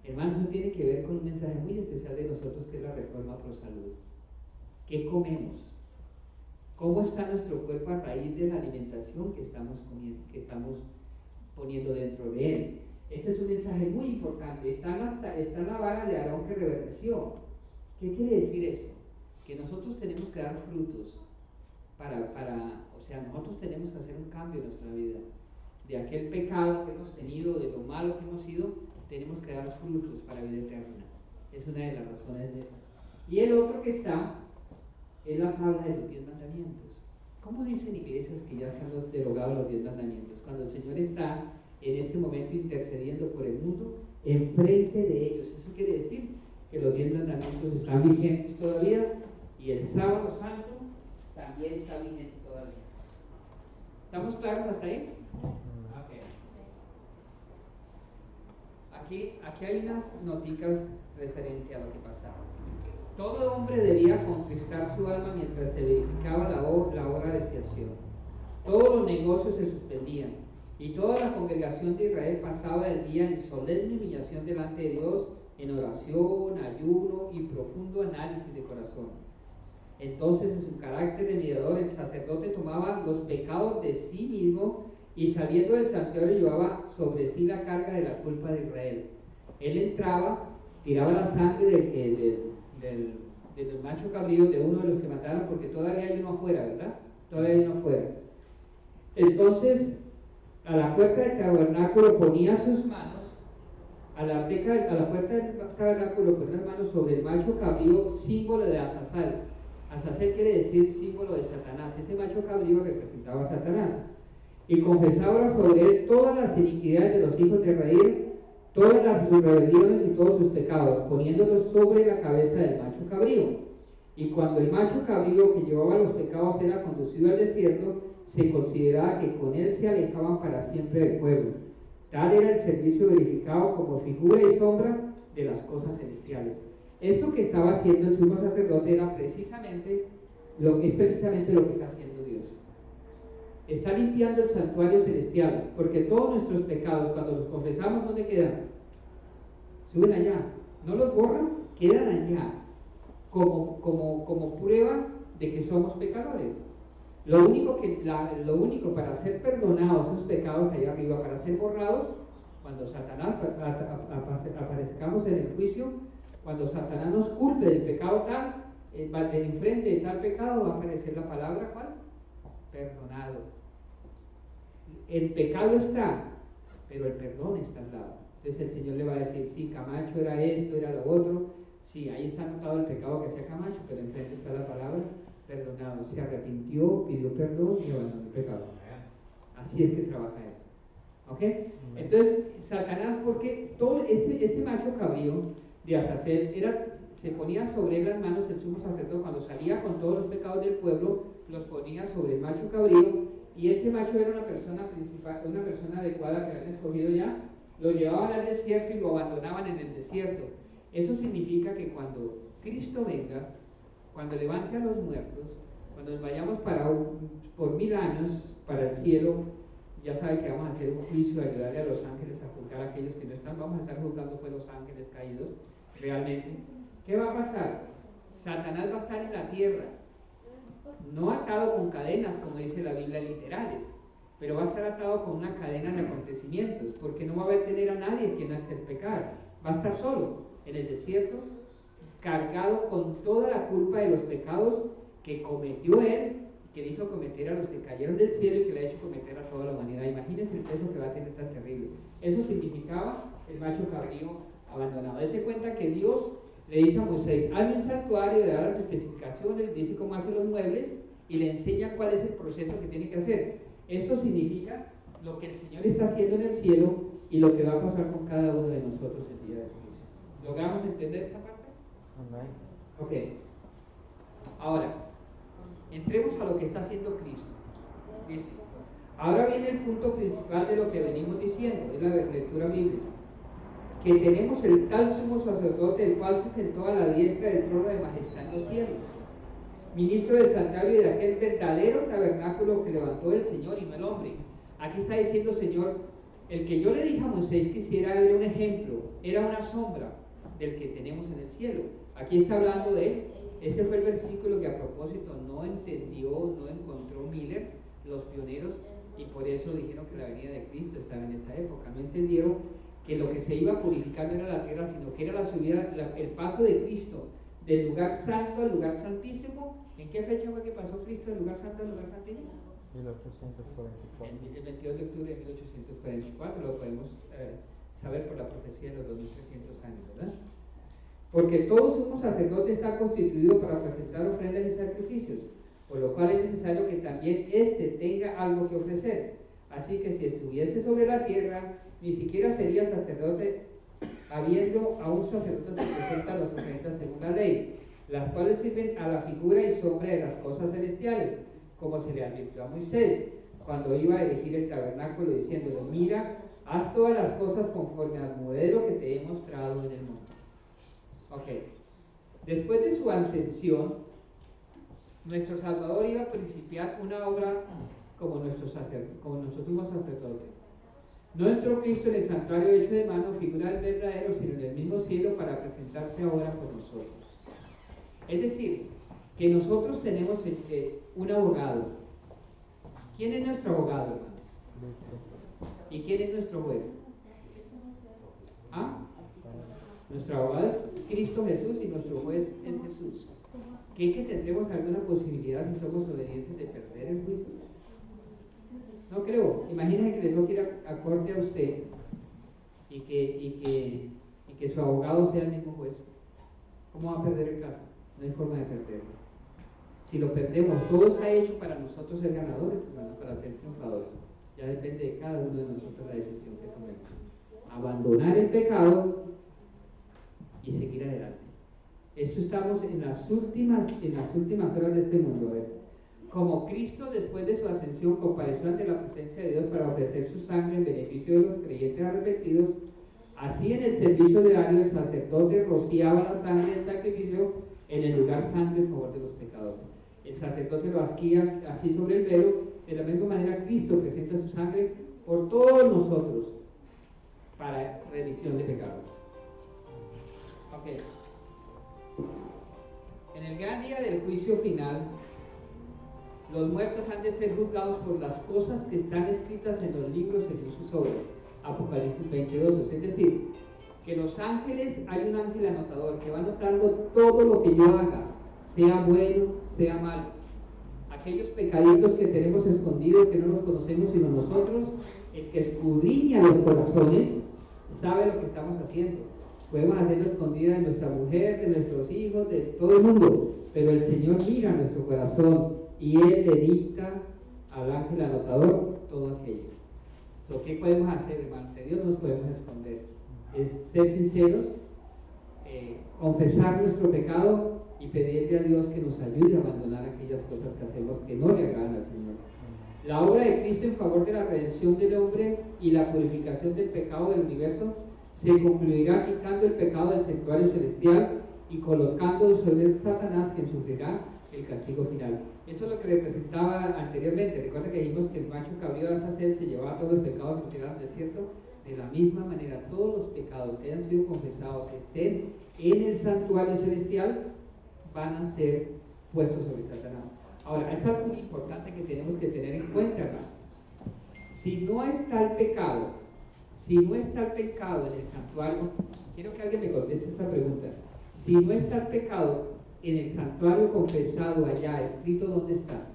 Hermanos, eso tiene que ver con un mensaje muy especial de nosotros, que es la Reforma Pro Salud. ¿Qué comemos? ¿Cómo está nuestro cuerpo a raíz de la alimentación que estamos comiendo, que estamos poniendo dentro de él? Este es un mensaje muy importante. Está la vara de Aarón que reverdeció. ¿Qué quiere decir eso? Que nosotros tenemos que dar frutos o sea, nosotros tenemos que hacer un cambio en nuestra vida. De aquel pecado que hemos tenido, de lo malo que hemos sido, tenemos que dar frutos para vida eterna. Es una de las razones de eso. Y el otro que está es la tabla de los 10 mandamientos. ¿Cómo dicen iglesias que ya están derogados los 10 mandamientos? Cuando el Señor está en este momento intercediendo por el mundo, enfrente de ellos. Eso quiere decir que los 10 mandamientos están vigentes todavía, y el sábado santo también está vigente todavía. ¿Estamos claros hasta ahí? Okay. Aquí hay unas noticas referente a lo que pasaba. Todo hombre debía conquistar su alma mientras se verificaba la hora de expiación. Todos los negocios se suspendían y toda la congregación de Israel pasaba el día en solemne humillación delante de Dios, en oración, ayuno y profundo análisis de corazón. Entonces, en su carácter de mediador, el sacerdote tomaba los pecados de sí mismo y, saliendo del santuario, llevaba sobre sí la carga de la culpa de Israel. Él entraba, tiraba la sangre del macho cabrío, de uno de los que mataron, porque todavía hay uno afuera, ¿verdad? Todavía hay uno afuera. Entonces, a la puerta del tabernáculo ponía sus manos, a la puerta del tabernáculo ponía las manos sobre el macho cabrío, símbolo de Azazel. Azazel quiere decir símbolo de Satanás. Ese macho cabrío representaba a Satanás. Y confesaba sobre él todas las iniquidades de los hijos de Israel, todas las rebeliones y todos sus pecados, poniéndolos sobre la cabeza del macho cabrío. Y cuando el macho cabrío que llevaba los pecados era conducido al desierto, se consideraba que con él se alejaban para siempre del pueblo. Tal era el servicio verificado como figura y sombra de las cosas celestiales. Esto que estaba haciendo el sumo sacerdote era precisamente lo que está haciendo Dios. Está limpiando el santuario celestial, porque todos nuestros pecados, cuando los confesamos, ¿dónde quedan? Suben allá. No los borran, quedan allá, como prueba de que somos pecadores. Lo único para ser perdonados esos pecados allá arriba, para ser borrados, cuando Satanás aparezcamos en el juicio, cuando Satanás nos culpe del pecado tal, de enfrente de tal pecado va a aparecer la palabra, ¿cuál? Perdonado. El pecado está, pero el perdón está al lado. Entonces el Señor le va a decir, sí, Camacho era esto, era lo otro, Sí, ahí está anotado el pecado que hacía Camacho, pero enfrente está la palabra perdonado. Se arrepintió, pidió perdón y abandonó el pecado. Así es que trabaja esto. ¿Ok? Entonces, Satanás, porque todo este macho cabrío de Azazel se ponía sobre las manos el sumo sacerdote cuando salía con todos los pecados del pueblo, los ponía sobre el macho cabrío, y ese macho era una persona principal, una persona adecuada que habían escogido ya, lo llevaban al desierto y lo abandonaban en el desierto. Eso significa que cuando Cristo venga, cuando levante a los muertos, cuando nos vayamos por 1000 años para el cielo, ya sabe que vamos a hacer un juicio de ayudarle a los ángeles a juzgar a aquellos que no están, vamos a estar juzgando fue los ángeles caídos, realmente. ¿Qué va a pasar? Satanás va a estar en la tierra, no atado con cadenas, como dice la Biblia, literales, pero va a estar atado con una cadena de acontecimientos, porque no va a tener a nadie quien hacer pecar, va a estar solo en el desierto, cargado con toda la culpa de los pecados que cometió él, que le hizo cometer a los que cayeron del cielo y que le ha hecho cometer a toda la humanidad. Imagínense el peso que va a tener tan terrible. Eso significaba el macho cabrío abandonado. Dese cuenta que Dios le dice a Moisés: hazme un santuario, le da las especificaciones, dice cómo hace los muebles y le enseña cuál es el proceso que tiene que hacer. Esto significa lo que el Señor está haciendo en el cielo y lo que va a pasar con cada uno de nosotros el día del juicio. ¿Logramos entender esta parte? Amén. Ok. Ahora, entremos a lo que está haciendo Cristo. Dice, ahora viene el punto principal de lo que venimos diciendo, es la lectura bíblica. Que tenemos el tal sumo sacerdote, el cual se sentó a la diestra del trono de majestad en los cielos, ministro del santuario y de aquel verdadero tabernáculo que levantó el Señor y no el hombre. Aquí está diciendo, Señor, el que yo le dije a Moisés que hiciera era un ejemplo, era una sombra del que tenemos en el cielo. Aquí está hablando de él. Este fue el versículo que a propósito no encontró Miller, los pioneros, y por eso dijeron que la venida de Cristo estaba en esa época. No entendieron que lo que se iba a purificar no era la tierra, sino que era la subida, el paso de Cristo del lugar santo al lugar santísimo. ¿En qué fecha fue que pasó Cristo del lugar santo al lugar santísimo? 1844. El 22 de octubre de 1844, lo podemos saber por la profecía de los 2300 años, ¿verdad? Porque todo sumo sacerdote está constituido para presentar ofrendas y sacrificios, por lo cual es necesario que también éste tenga algo que ofrecer. Así que si estuviese sobre la tierra, ni siquiera sería sacerdote, habiendo a un sacerdote que presenta las ofrendas según la ley, las cuales sirven a la figura y sombra de las cosas celestiales, como se le advirtió a Moisés, cuando iba a erigir el tabernáculo, diciéndole: mira, haz todas las cosas conforme al modelo que te he mostrado en el monte. Ok, después de su ascensión, nuestro Salvador iba a principiar una obra como nuestro sumo sacerdote. No entró Cristo en el santuario hecho de mano, figura del verdadero, sino en el mismo cielo para presentarse ahora por nosotros. Es decir, que nosotros tenemos un abogado. ¿Quién es nuestro abogado, hermano? ¿Y quién es nuestro juez? ¿Ah? Nuestro abogado es Cristo Jesús y nuestro juez es Jesús. ¿Qué que tendremos alguna posibilidad, si somos obedientes, de perder el juicio? No creo. Imagínese que le toque ir a corte a usted y que su abogado sea el mismo juez. ¿Cómo va a perder el caso? No hay forma de perderlo. Si lo perdemos, todo está hecho para nosotros ser ganadores, hermanos, para ser triunfadores. Ya depende de cada uno de nosotros la decisión que tomemos. Abandonar el pecado y seguir adelante. Esto estamos en las últimas horas de este mundo. A ver, como Cristo después de su ascensión compareció ante la presencia de Dios para ofrecer su sangre en beneficio de los creyentes arrepentidos, así en el servicio diario el sacerdote rociaba la sangre del sacrificio en el lugar santo en favor de los pecadores. El sacerdote lo hacía así sobre el velo. De la misma manera Cristo presenta su sangre por todos nosotros para remisión de pecados. Ok. En el gran día del juicio final, los muertos han de ser juzgados por las cosas que están escritas en los libros según sus obras. Apocalipsis 22, es decir, que los ángeles, hay un ángel anotador que va anotando todo lo que yo haga, sea bueno, sea malo. Aquellos pecaditos que tenemos escondidos, que no los conocemos sino nosotros, el que escudriña los corazones, sabe lo que estamos haciendo. Podemos hacerlo escondida de nuestra mujer, de nuestros hijos, de todo el mundo, pero el Señor mira nuestro corazón y Él le dicta al ángel anotador todo aquello. ¿Qué podemos hacer, hermanos? De Dios no nos podemos esconder. Es ser sinceros, confesar nuestro pecado y pedirle a Dios que nos ayude a abandonar aquellas cosas que hacemos que no le agradan al Señor. La obra de Cristo en favor de la redención del hombre y la purificación del pecado del universo se concluirá quitando el pecado del santuario celestial y colocando sobre Satanás, quien sufrirá el castigo final. Eso es lo que representaba anteriormente. Recuerda que dijimos que el macho cabrío de Azazel se llevaba todos los pecados que llegaban al desierto. De la misma manera, todos los pecados que hayan sido confesados estén en el santuario celestial van a ser puestos sobre Satanás. Ahora, es algo muy importante que tenemos que tener en cuenta, hermano. Si no está el pecado en el santuario, quiero que alguien me conteste esta pregunta. Si no está el pecado en el santuario confesado allá, escrito, ¿dónde está?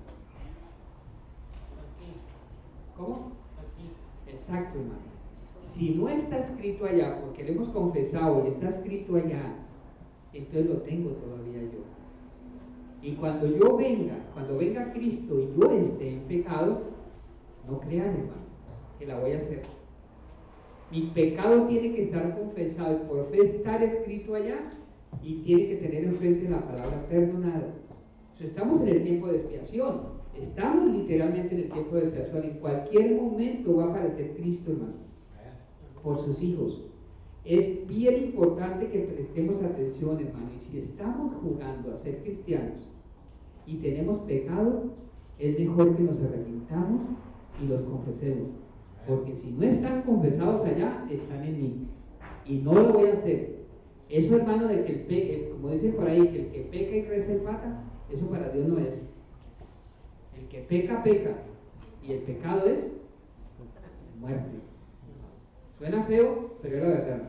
¿Cómo? Exacto, hermano. Si no está escrito allá, porque lo hemos confesado y está escrito allá, entonces lo tengo todavía yo. Y cuando venga Cristo y yo esté en pecado, no crean, hermano, que la voy a hacer. Mi pecado tiene que estar confesado y por fe estar escrito allá, y tiene que tener enfrente la palabra perdonado. Estamos en el tiempo de expiación, estamos literalmente en el tiempo de expiación. En cualquier momento va a aparecer Cristo, hermano, por sus hijos. Es bien importante que prestemos atención, hermano, y si estamos jugando a ser cristianos y tenemos pecado, es mejor que nos arrepintamos y los confesemos, porque si no están confesados allá, están en mí, y no lo voy a hacer. Eso, hermano, de que como dicen por ahí, que el que peca y reza empata, eso para Dios no es. El que peca, peca, y el pecado es muerte. Suena feo, pero es la verdad.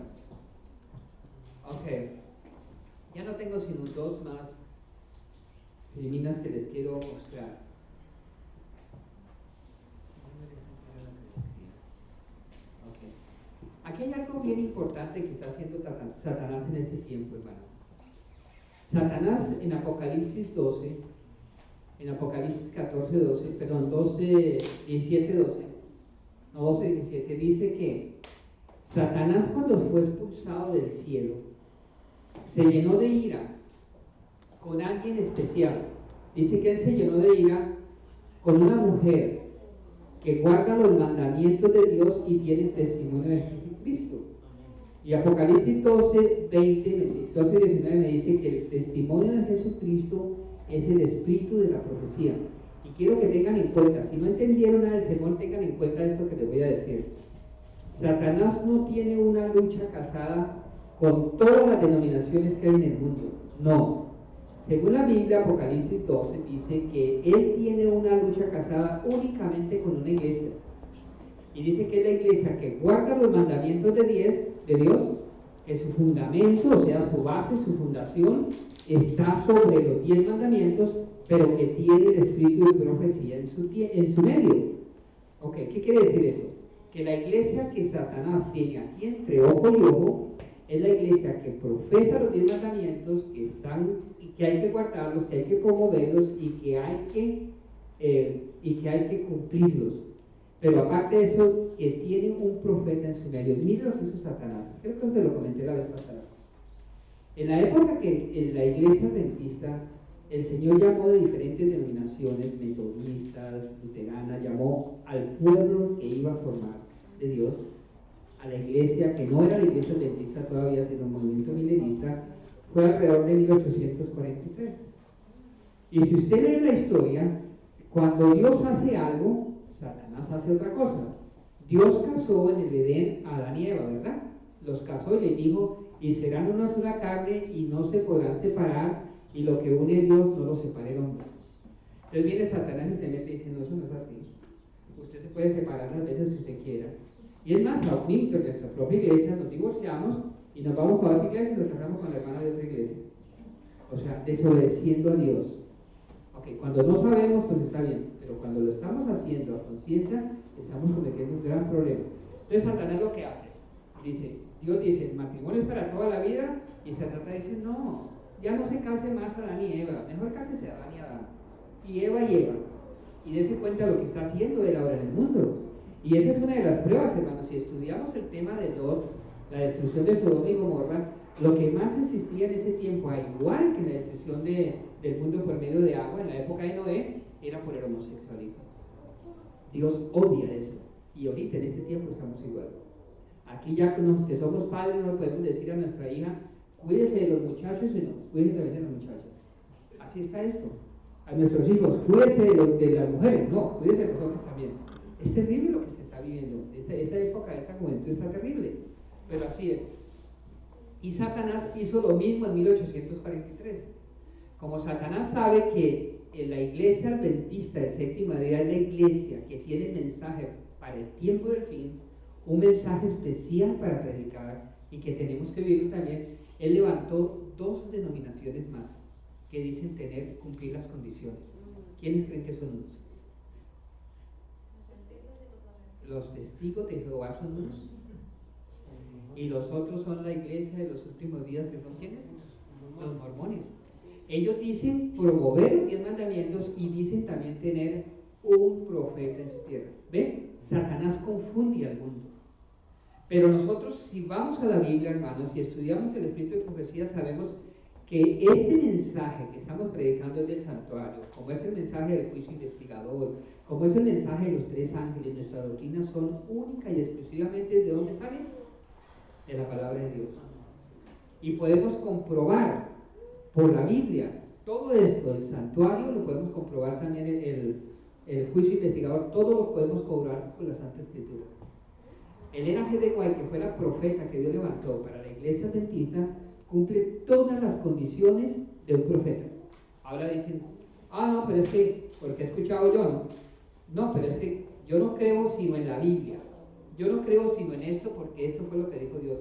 Ok, ya no tengo sino dos más filminas que les quiero mostrar. Okay. Aquí hay algo bien importante que está haciendo Satanás en este tiempo, hermanos. Satanás en Apocalipsis 12, en Apocalipsis 17, 17, dice que Satanás, cuando fue expulsado del cielo, se llenó de ira con alguien especial. Dice que él se llenó de ira con una mujer que guarda los mandamientos de Dios y tiene el testimonio de Jesucristo. Y Apocalipsis 12, 19 me dice que el testimonio de Jesucristo es el espíritu de la profecía. Y quiero que tengan en cuenta, si no entendieron nada del sermón, tengan en cuenta esto que les voy a decir. Satanás no tiene una lucha casada con todas las denominaciones que hay en el mundo. No. Según la Biblia, Apocalipsis 12 dice que él tiene una lucha casada únicamente con una iglesia. Y dice que es la iglesia que guarda los mandamientos de Dios, que su fundamento, o sea, su base, su fundación, está sobre los 10 mandamientos, pero que tiene el espíritu de profecía en su medio. Ok, ¿qué quiere decir eso? Que la iglesia que Satanás tiene aquí entre ojo y ojo es la iglesia que profesa los 10 mandamientos, que hay que guardarlos, que hay que promoverlos y que hay que cumplirlos. Pero aparte de eso, que tiene un profeta en su medio. Mira lo que hizo Satanás. Creo que se lo comenté la vez pasada. En la época que en la iglesia adventista, el Señor llamó de diferentes denominaciones, metodistas, luteranas, llamó al pueblo que iba a formar de Dios, a la iglesia que no era la iglesia adventista todavía, sino un movimiento milenista, fue alrededor de 1843. Y si usted lee la historia, cuando Dios hace algo, Satanás hace otra cosa. Dios casó en el Edén a Adán y Eva, ¿verdad? Los casó y les dijo, y serán una sola carne y no se podrán separar, y lo que une Dios no lo separe el hombre. Entonces viene Satanás y se mete diciendo, eso no es así. Usted se puede separar las veces que usted quiera. Y es más, ahorita en nuestra propia iglesia nos divorciamos y nos vamos para otra iglesia y nos casamos con la hermana de otra iglesia. O sea, desobedeciendo a Dios. Ok, cuando no sabemos, pues está bien, pero cuando lo estamos haciendo a conciencia, estamos cometiendo un gran problema. Entonces Satanás lo que hace, dice, Dios dice, el matrimonio es para toda la vida, y se trata de decir, no, ya no se case más Adán y Eva, mejor cásese Adán y Adán, y Eva, y dése cuenta de lo que está haciendo él ahora en el mundo. Y esa es una de las pruebas, hermanos. Si estudiamos el tema de Lot, la destrucción de Sodoma y Gomorra, lo que más existía en ese tiempo, al igual que la destrucción del mundo por medio de agua en la época de Noé, era por el homosexualismo. Dios odia eso, y ahorita en este tiempo estamos igual. Aquí ya que somos padres no podemos decir a nuestra hija, cuídese de los muchachos, sino cuídese también de los muchachos. Así está esto. A nuestros hijos, cuídese de las mujeres, no, cuídese de los hombres también. Es terrible lo que se está viviendo. Esta época, esta juventud está terrible, pero así es. Y Satanás hizo lo mismo en 1843. Como Satanás sabe que en la iglesia adventista del séptimo día es la iglesia que tiene el mensaje para el tiempo del fin, un mensaje especial para predicar y que tenemos que vivirlo también, él levantó 2 denominaciones más que dicen cumplir las condiciones. ¿Quiénes creen que son unos? Los testigos de Jehová son unos, y los otros son la iglesia de los últimos días, que son ¿quiénes? Los mormones. Ellos dicen promover los 10 mandamientos y dicen también tener un profeta en su tierra. ¿Ven? Satanás confunde al mundo. Pero nosotros, si vamos a la Biblia, hermanos, y estudiamos el espíritu de profecía, sabemos que este mensaje que estamos predicando es del santuario, como es el mensaje del juicio investigador, como es el mensaje de los 3 ángeles, nuestras doctrinas son únicas y exclusivamente ¿de dónde salen? De la palabra de Dios. Y podemos comprobar por la Biblia todo esto, el santuario lo podemos comprobar también, el juicio investigador, todo lo podemos cobrar con la Santa Escritura. Elena G. de White, que fue la profeta que Dios levantó para la iglesia adventista, cumple todas las condiciones de un profeta. Ahora dicen, no, pero es que, porque he escuchado yo, no, pero es que yo no creo sino en la Biblia, yo no creo sino en esto porque esto fue lo que dijo Dios.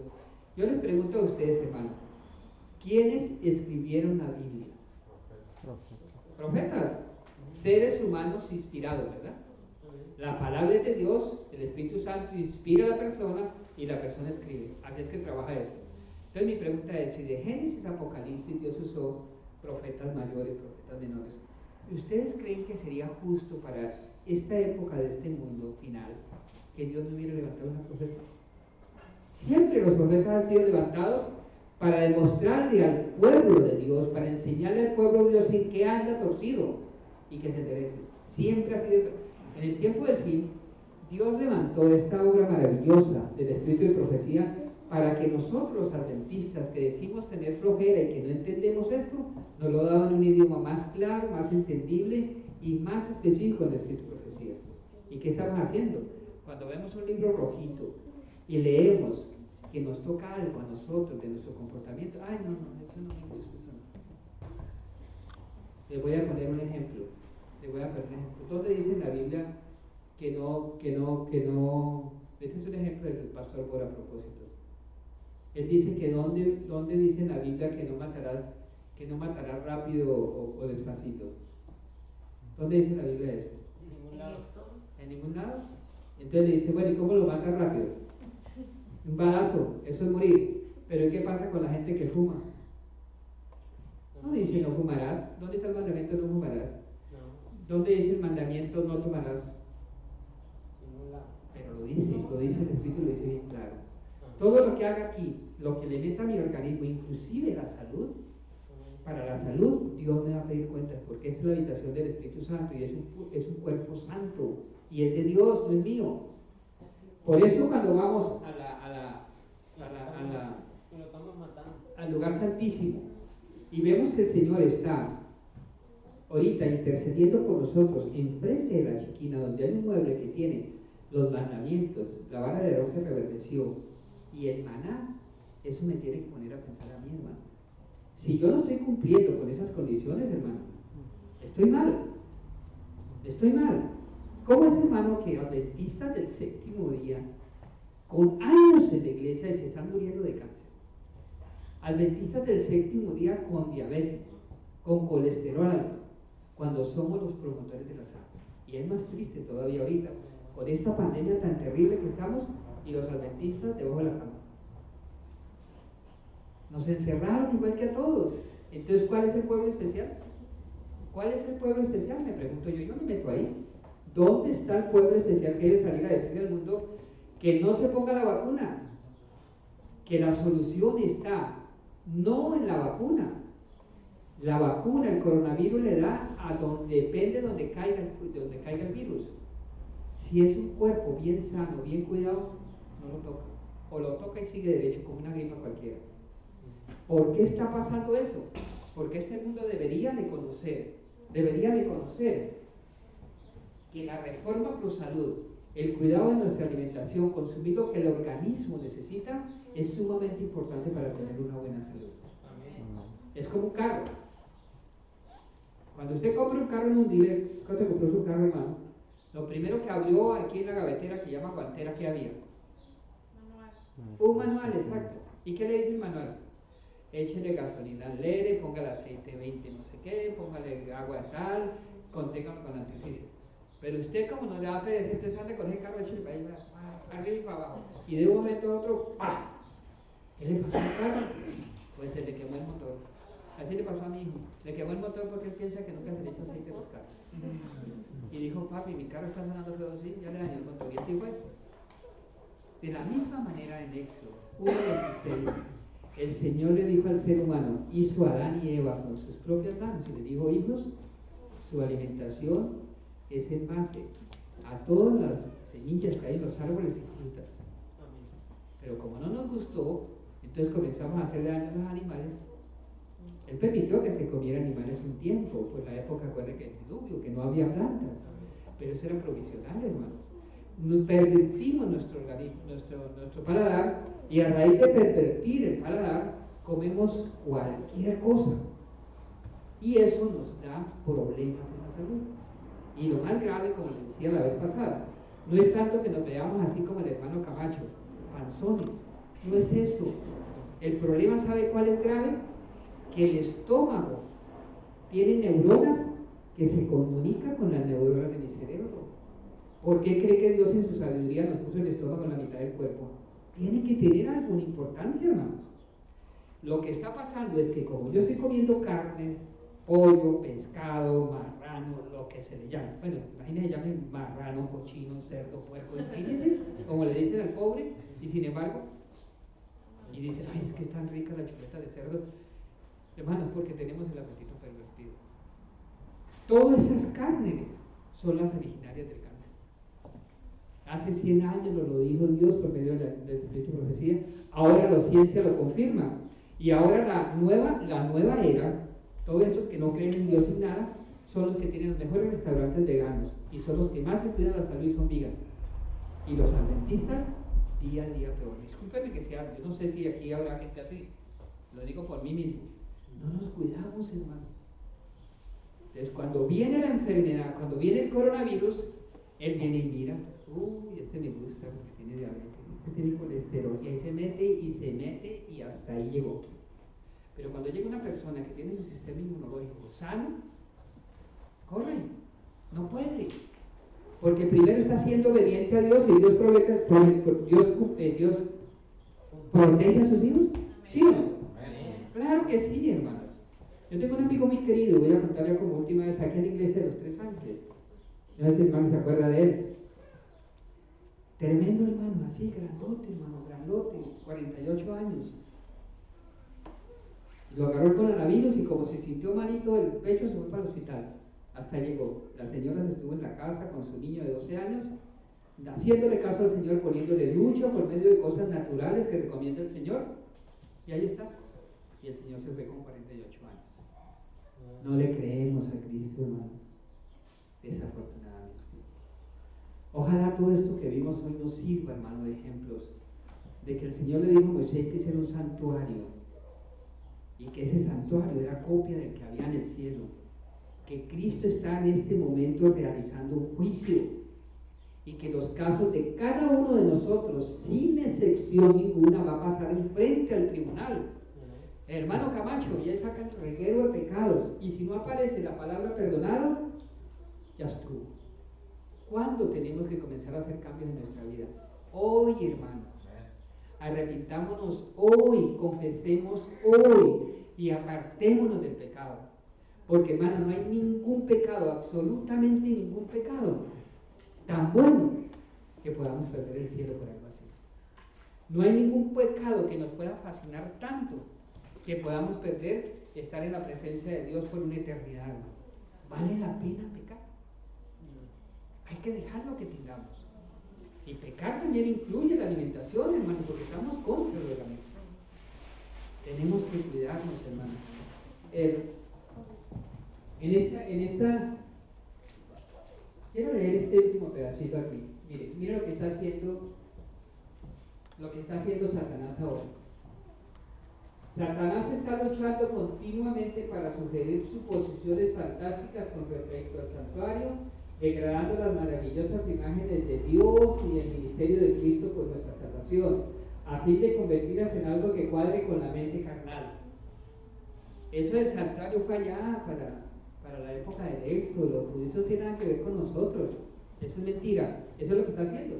Yo les pregunto a ustedes, hermano, ¿quiénes escribieron la Biblia? Profetas, seres humanos inspirados, ¿verdad? La palabra es de Dios, el Espíritu Santo inspira a la persona y la persona escribe. Así es que trabaja esto. Entonces mi pregunta es, si de Génesis a Apocalipsis Dios usó profetas mayores, profetas menores, ¿ustedes creen que sería justo para esta época de este mundo final que Dios no hubiera levantado una profeta? Siempre los profetas han sido levantados para demostrarle al pueblo de Dios, para enseñarle al pueblo de Dios en qué anda torcido y que se enderece. Siempre ha sido. En el tiempo del fin, Dios levantó esta obra maravillosa del Espíritu de Profecía para que nosotros los adventistas que decimos tener flojera y que no entendemos esto, nos lo daban en un idioma más claro, más entendible y más específico en el Espíritu de Profecía. ¿Y qué estamos haciendo? Cuando vemos un libro rojito y leemos que nos toca algo a nosotros de nuestro comportamiento, no, eso no me gusta, eso no. Les voy a poner un ejemplo. ¿Dónde dice en la Biblia que no? Este es un ejemplo del pastor Bora a propósito. Él dice que ¿dónde dice en la Biblia que no matarás rápido o despacito? ¿Dónde dice en la Biblia eso? En ningún lado. ¿En ningún lado? Entonces le dice, bueno, ¿y cómo lo mata rápido? Un balazo, eso es morir. Pero ¿qué pasa con la gente que fuma? No dice no fumarás. ¿Dónde está el mandamiento no fumarás? ¿Dónde dice el mandamiento no tomarás? Pero lo dice el Espíritu, lo dice bien claro. Todo lo que haga aquí, lo que le meta a mi organismo, inclusive la salud, para la salud Dios me va a pedir cuentas, porque esta es la habitación del Espíritu Santo y es un cuerpo santo y es de Dios, no es mío. Por eso cuando vamos al lugar santísimo y vemos que el Señor está ahorita intercediendo por nosotros enfrente de la Shekinah, donde hay un mueble que tiene los mandamientos, la vara de Aarón que reverdeció y el maná, eso me tiene que poner a pensar a mí, hermanos. Si yo no estoy cumpliendo con esas condiciones, hermano, estoy mal. ¿Cómo es, hermano, que adventistas del séptimo día, con años en la iglesia, se están muriendo de cáncer? Adventistas del séptimo día con diabetes, con colesterol alto, cuando somos los promotores de la salud. Y es más triste todavía ahorita, con esta pandemia tan terrible que estamos y los adventistas debajo de la cama. Nos encerraron igual que a todos. Entonces, ¿cuál es el pueblo especial? ¿Cuál es el pueblo especial? Me pregunto yo me meto ahí. ¿Dónde está el pueblo especial que debe salir a decirle al mundo que no se ponga la vacuna? Que la solución está no en la vacuna. La vacuna, el coronavirus le da a donde depende donde caiga el virus. Si es un cuerpo bien sano, bien cuidado, no lo toca. O lo toca y sigue derecho como una gripa cualquiera. ¿Por qué está pasando eso? Porque este mundo debería de conocer que la reforma pro salud, el cuidado de nuestra alimentación, consumir lo que el organismo necesita, es sumamente importante para tener una buena salud. Es como un carro. Cuando usted compra un carro en un dealer, ¿cuándo compró su carro, hermano? Lo primero que abrió aquí en la gavetera, que llama guantera, ¿qué había? Un manual, exacto. ¿Y qué le dice el manual? Échele gasolina leve, póngale aceite 20 no sé qué, póngale agua tal, conténgalo con antifricio. Pero usted, como no le da pereza, entonces anda con ese carro, échele para ahí, arriba y para abajo. Y de un momento a otro, ¡pah! ¿Qué le pasó al carro? Pues se le quemó el motor. Así le pasó a mi hijo. Le quemó el motor porque él piensa que nunca se le echa aceite a los carros. Y dijo, papi, mi carro está sonando feo, sí, ya le dañó el motor. Y así fue. De la misma manera en Éxodo 1:26, el Señor le dijo al ser humano, hizo a Adán y Eva con sus propias manos, y le dijo, hijos, su alimentación es en base a todas las semillas que hay en los árboles y frutas. Pero como no nos gustó, entonces comenzamos a hacerle daño a los animales. Él permitió que se comieran animales un tiempo, pues la época, acuérdense que el diluvio, que no había plantas, pero eso era provisional, hermano. Pervertimos nuestro organismo, nuestro paladar, y a raíz de pervertir el paladar, comemos cualquier cosa. Y eso nos da problemas en la salud. Y lo más grave, como les decía la vez pasada, no es tanto que nos veamos así como el hermano Camacho, panzones. No es eso. El problema, ¿sabe cuál es grave? Que el estómago tiene neuronas que se comunican con las neuronas de mi cerebro. ¿Por qué cree que Dios en su sabiduría nos puso el estómago en la mitad del cuerpo? Tiene que tener alguna importancia, hermanos. Lo que está pasando es que como yo estoy comiendo carnes, pollo, pescado, marrano, lo que se le llame. Bueno, imagínense, llamen marrano, cochino, cerdo, puerco, imagínense, como le dicen al pobre, y sin embargo, y dicen, ay, es que es tan rica la chuleta de cerdo. Hermanos, porque tenemos el apetito pervertido. Todas esas carnes son las originarias del cáncer. Hace 100 años lo dijo Dios por medio del Espíritu de Profecía. Ahora la ciencia lo confirma. Y ahora la nueva era, todos estos que no creen en Dios y nada, son los que tienen los mejores restaurantes veganos y son los que más se cuidan la salud y son veganos. Y los adventistas, día a día peor. Discúlpenme que sea, yo no sé si aquí habrá gente así, lo digo por mí mismo. No nos cuidamos, hermano. Entonces, cuando viene la enfermedad, cuando viene el coronavirus, él viene y mira, uy, este me gusta porque tiene diabetes, este tiene colesterol, y ahí se mete y hasta ahí llegó. Pero cuando llega una persona que tiene su sistema inmunológico sano, corre, no puede, porque primero está siendo obediente a Dios y Dios protege a sus hijos. ¿Sí o no? Claro que sí, hermanos. Yo tengo un amigo muy querido, voy a contarle como última vez aquí en la iglesia de los 3 Ángeles. No sé si el hermano se acuerda de él. Tremendo hermano, así, grandote, hermano, grandote, 48 años. Lo agarró con coronavirus y como se sintió malito el pecho, se fue para el hospital. Hasta llegó. La señora se estuvo en la casa con su niño de 12 años, haciéndole caso al Señor, poniéndole lucha por medio de cosas naturales que recomienda el Señor. Y ahí está. Y el Señor se fue con 48 años. No le creemos a Cristo, hermano. Desafortunadamente. Ojalá todo esto que vimos hoy nos sirva, hermano, de ejemplos. De que el Señor le dijo a Moisés que ese era un santuario. Y que ese santuario era copia del que había en el cielo. Que Cristo está en este momento realizando un juicio. Y que los casos de cada uno de nosotros, sin excepción ninguna, va a pasar enfrente al tribunal. Hermano Camacho, ya saca el reguero de pecados, y si no aparece la palabra perdonado, ya estuvo. ¿Cuándo tenemos que comenzar a hacer cambios en nuestra vida? Hoy, hermanos. Arrepintámonos hoy, confesemos hoy y apartémonos del pecado. Porque, hermano, no hay ningún pecado, absolutamente ningún pecado, tan bueno que podamos perder el cielo por algo así. No hay ningún pecado que nos pueda fascinar tanto que podamos perder estar en la presencia de Dios por una eternidad, hermanos. ¿Vale la pena pecar? Hay que dejar lo que tengamos. Y pecar también incluye la alimentación, hermano, porque estamos contra el reglamento. Tenemos que cuidarnos, hermano. Quiero leer este último pedacito aquí. Mire lo que está haciendo Satanás ahora. Satanás está luchando continuamente para sugerir suposiciones fantásticas con respecto al santuario, degradando las maravillosas imágenes de Dios y el ministerio de Cristo por nuestra salvación, a fin de convertirlas en algo que cuadre con la mente carnal. Eso del santuario fue allá para la época del Éxodo, eso no tiene nada que ver con nosotros, eso es mentira, eso es lo que está haciendo.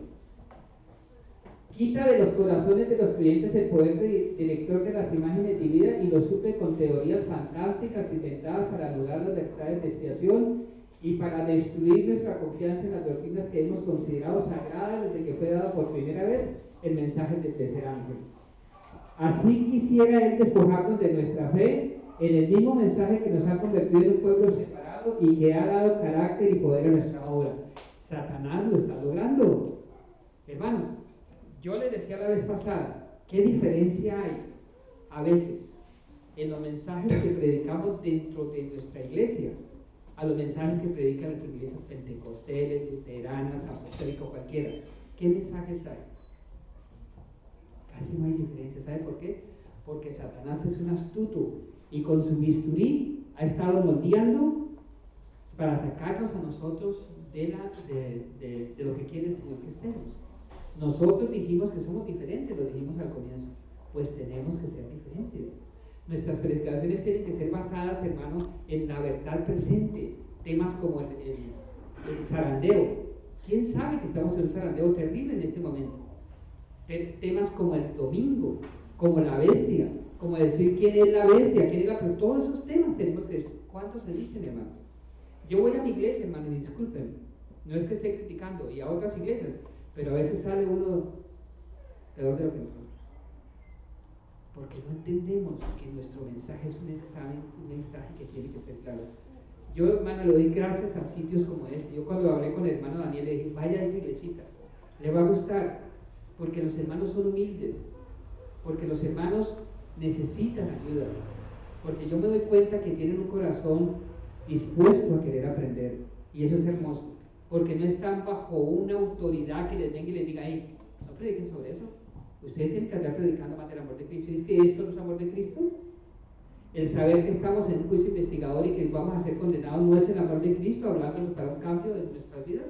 Quita de los corazones de los creyentes el poder director de las imágenes divinas y los suple con teorías fantásticas inventadas para anular las verdades de expiación y para destruir nuestra confianza en las doctrinas que hemos considerado sagradas desde que fue dado por primera vez el mensaje del tercer ángel. Así quisiera él despojarnos de nuestra fe en el mismo mensaje que nos ha convertido en un pueblo separado y que ha dado carácter y poder a nuestra obra. Satanás lo está logrando. Hermanos, yo les decía la vez pasada, ¿qué diferencia hay a veces en los mensajes que predicamos dentro de nuestra iglesia a los mensajes que predican las iglesias pentecosteles, luteranas, apostólicas, cualquiera? ¿Qué mensajes hay? Casi no hay diferencia. ¿Sabe por qué? Porque Satanás es un astuto y con su bisturí ha estado moldeando para sacarnos a nosotros de lo que quiere el Señor que estemos. Nosotros dijimos que somos diferentes, lo dijimos al comienzo, pues tenemos que ser diferentes. Nuestras predicaciones tienen que ser basadas, hermano, en la verdad presente. Temas como el zarandeo. ¿Quién sabe que estamos en un zarandeo terrible en este momento? Temas como el domingo, como la bestia, como decir quién es la bestia, quién es la... Pero todos esos temas tenemos que decir. ¿Cuántos se dicen, hermano? Yo voy a mi iglesia, hermano, y disculpen, no es que esté criticando, y a otras iglesias, pero a veces sale uno peor de lo que nosotros. Porque no entendemos que nuestro mensaje es un mensaje que tiene que ser claro. Yo, hermano, le doy gracias a sitios como este. Yo cuando hablé con el hermano Daniel le dije, vaya a esa iglesita, le va a gustar, porque los hermanos son humildes, porque los hermanos necesitan ayuda, porque yo me doy cuenta que tienen un corazón dispuesto a querer aprender, y eso es hermoso, porque no están bajo una autoridad que les venga y les diga, hey, no prediquen sobre eso, ustedes tienen que andar predicando más del amor de Cristo. ¿Y es que esto no es amor de Cristo? El saber que estamos en un juicio investigador y que vamos a ser condenados no es el amor de Cristo, hablándonos para un cambio de nuestras vidas.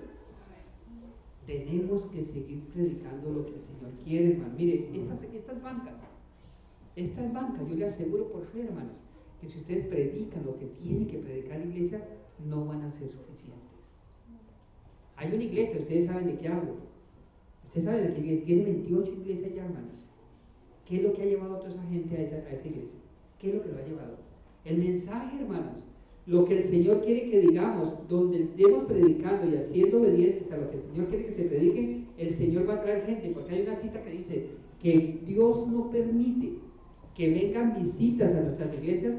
Tenemos que seguir predicando lo que el Señor quiere, hermano. Mire, estas bancas, yo le aseguro por fe, hermanos, que si ustedes predican lo que tiene que predicar la iglesia, no van a ser suficientes. Hay una iglesia, ustedes saben de qué hablo. Ustedes saben de que tiene 28 iglesias ya, hermanos. ¿Qué es lo que ha llevado a toda esa gente a esa iglesia? ¿Qué es lo que lo ha llevado? El mensaje, hermanos. Lo que el Señor quiere que digamos, donde estemos predicando y haciendo obedientes a lo que el Señor quiere que se predique, el Señor va a traer gente, porque hay una cita que dice que Dios no permite que vengan visitas a nuestras iglesias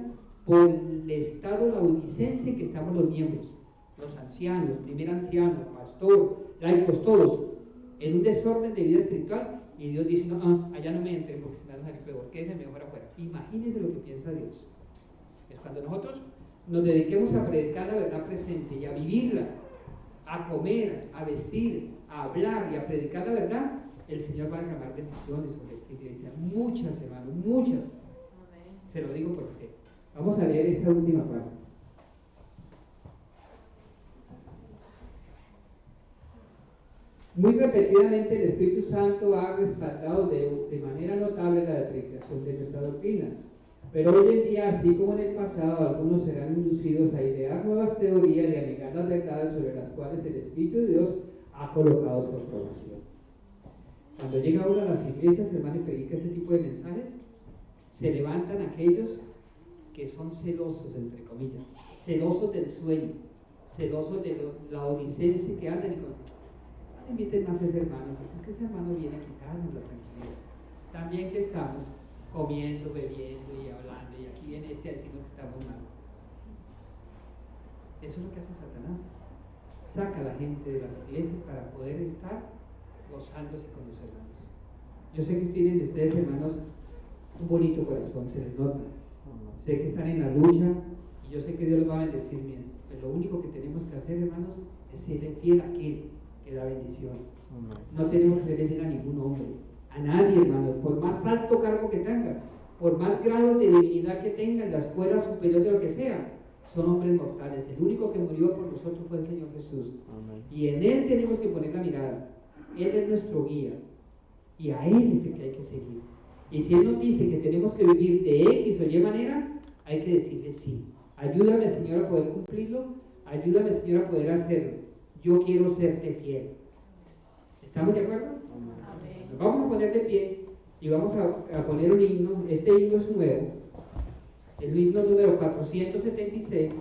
por el estado laodicense en que estamos los miembros, los ancianos, primer anciano, pastor, laicos, todos, en un desorden de vida espiritual, y Dios dice, no, allá no me entren porque se me van a salir peor, quédense mejor afuera. Imagínense lo que piensa Dios. Es cuando nosotros nos dediquemos a predicar la verdad presente y a vivirla, a comer, a vestir, a hablar y a predicar la verdad, el Señor va a derramar bendiciones sobre esta iglesia, muchas, hermanos, muchas. Amén. Se lo digo por fe. Vamos a leer esta última parte. Muy repetidamente el Espíritu Santo ha respaldado de manera notable la depreciación de nuestra doctrina. Pero hoy en día, así como en el pasado, algunos serán inducidos a idear nuevas teorías y a negar las verdades sobre las cuales el Espíritu de Dios ha colocado su aprobación. Cuando llega uno a las iglesias, hermano, y predica ese tipo de mensajes, se levantan aquellos que son celosos, entre comillas, celosos del sueño, celosos de la odisencia que andan y con... No inviten más a ese hermano, porque es que ese hermano viene a quitarnos la tranquilidad. También que estamos comiendo, bebiendo y hablando, y aquí viene este a decirnos que estamos mal. Eso es lo que hace Satanás. Saca a la gente de las iglesias para poder estar gozándose con los hermanos. Yo sé que tienen de ustedes, hermanos, un bonito corazón, se les nota. Sé que están en la lucha y yo sé que Dios los va a bendecir bien. Pero lo único que tenemos que hacer, hermanos, es serle fiel a aquel que da bendición. No tenemos que serle fiel a ningún hombre, a nadie, hermanos, por más alto cargo que tengan, por más grado de divinidad que tengan, la escuela superior de lo que sea, son hombres mortales. El único que murió por nosotros fue el Señor Jesús. Amén. Y en Él tenemos que poner la mirada. Él es nuestro guía y a Él es el que hay que seguir. Y si Él nos dice que tenemos que vivir de X o Y manera, hay que decirle sí. Ayúdame, Señor, a poder cumplirlo. Ayúdame, Señor, a poder hacerlo. Yo quiero serte fiel. ¿Estamos de acuerdo? Amén. Nos vamos a poner de pie y vamos a poner un himno. Este himno es nuevo. El himno número 476.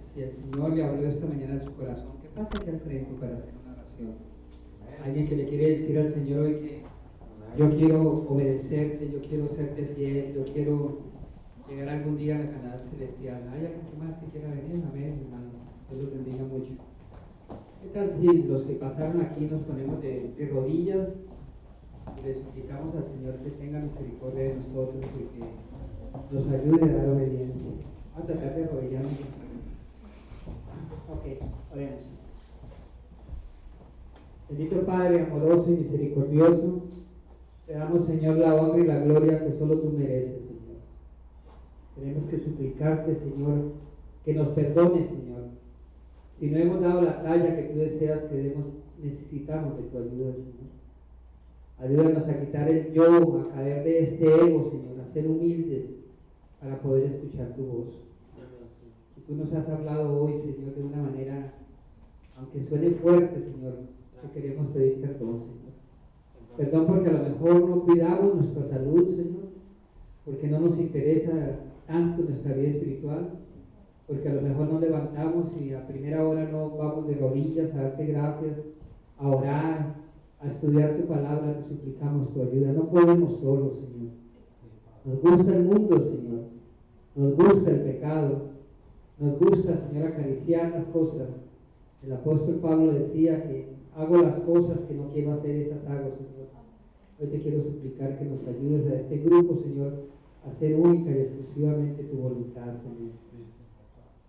Si el Señor le habló esta mañana a su corazón, ¿qué pasa aquí al frente para hacer una oración? Alguien que le quiere decir al Señor hoy que yo quiero obedecerte, yo quiero serte fiel, yo quiero llegar algún día a la Canaán celestial. ¿Hay alguien más que quiera venir? Amén, hermanos. Dios los bendiga mucho. ¿Qué tal si los que pasaron aquí nos ponemos de rodillas y le suplicamos al Señor que tenga misericordia de nosotros y que nos ayude a dar obediencia? Vamos a tratar de arrodillarnos. Ok, oremos. Bendito Padre, amoroso y misericordioso, te damos, Señor, la honra y la gloria que solo tú mereces, Señor. Tenemos que suplicarte, Señor, que nos perdones, Señor. Si no hemos dado la talla que tú deseas que demos, necesitamos de tu ayuda, Señor. Ayúdanos a quitar el yo, a caer de este ego, Señor, a ser humildes para poder escuchar tu voz. Y tú nos has hablado hoy, Señor, de una manera, aunque suene fuerte, Señor, te queremos pedir perdón, Señor. Perdón porque a lo mejor no cuidamos nuestra salud, Señor, porque no nos interesa tanto nuestra vida espiritual, porque a lo mejor nos levantamos y a primera hora no vamos de rodillas a darte gracias, a orar, a estudiar tu palabra, te suplicamos tu ayuda. No podemos solos, Señor. Nos gusta el mundo, Señor. Nos gusta el pecado. Nos gusta, Señor, acariciar las cosas. El apóstol Pablo decía que hago las cosas que no quiero hacer, esas hago, Señor. Hoy te quiero suplicar que nos ayudes a este grupo, Señor, a hacer única y exclusivamente tu voluntad, Señor.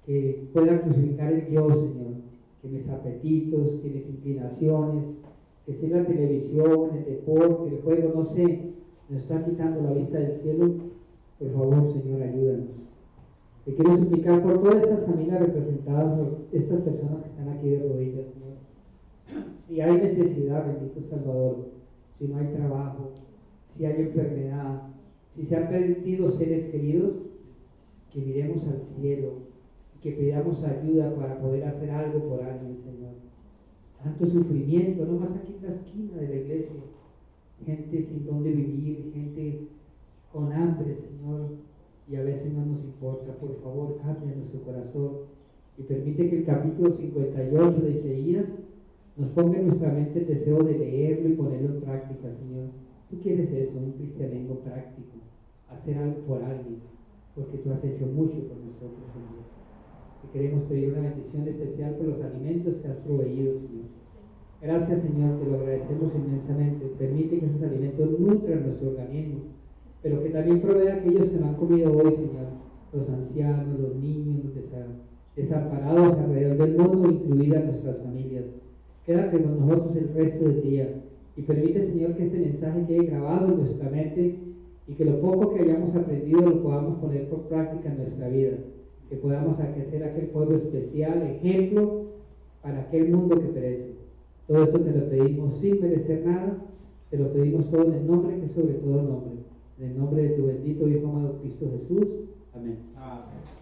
Que pueda crucificar el yo, Señor. Que mis apetitos, que mis inclinaciones, que si la televisión, el deporte, el juego, no sé, nos está quitando la vista del cielo. Por favor, Señor, ayúdanos. Te quiero suplicar por todas estas familias representadas, por estas personas que están aquí de rodillas, Señor. Si hay necesidad, bendito Salvador, si no hay trabajo, si hay enfermedad, si se han perdido seres queridos, que miremos al cielo, que pidamos ayuda para poder hacer algo por alguien, Señor. Tanto sufrimiento, no más aquí en la esquina de la iglesia, gente sin dónde vivir, gente con hambre, Señor, y a veces no nos importa. Por favor, cambia nuestro corazón y permite que el capítulo 58 de Isaías nos ponga en nuestra mente el deseo de leerlo y ponerlo en práctica, Señor. Tú quieres eso, un cristianismo práctico, hacer algo por alguien, porque tú has hecho mucho por nosotros, Señor. Te queremos pedir una bendición especial por los alimentos que has proveído, Señor. Gracias, Señor, te lo agradecemos inmensamente. Permite que esos alimentos nutran nuestro organismo, pero que también provea a aquellos que no han comido hoy, Señor, los ancianos, los niños, los desamparados alrededor del mundo, incluidas nuestras familias. Quédate con nosotros el resto del día y permite, Señor, que este mensaje quede grabado en nuestra mente y que lo poco que hayamos aprendido lo podamos poner por práctica en nuestra vida, que podamos hacer aquel pueblo especial, ejemplo para aquel mundo que perece. Todo esto te lo pedimos sin merecer nada, te lo pedimos todo en el nombre que es sobre todo nombre, en el nombre de tu bendito Hijo amado Cristo Jesús. Amén. Amén.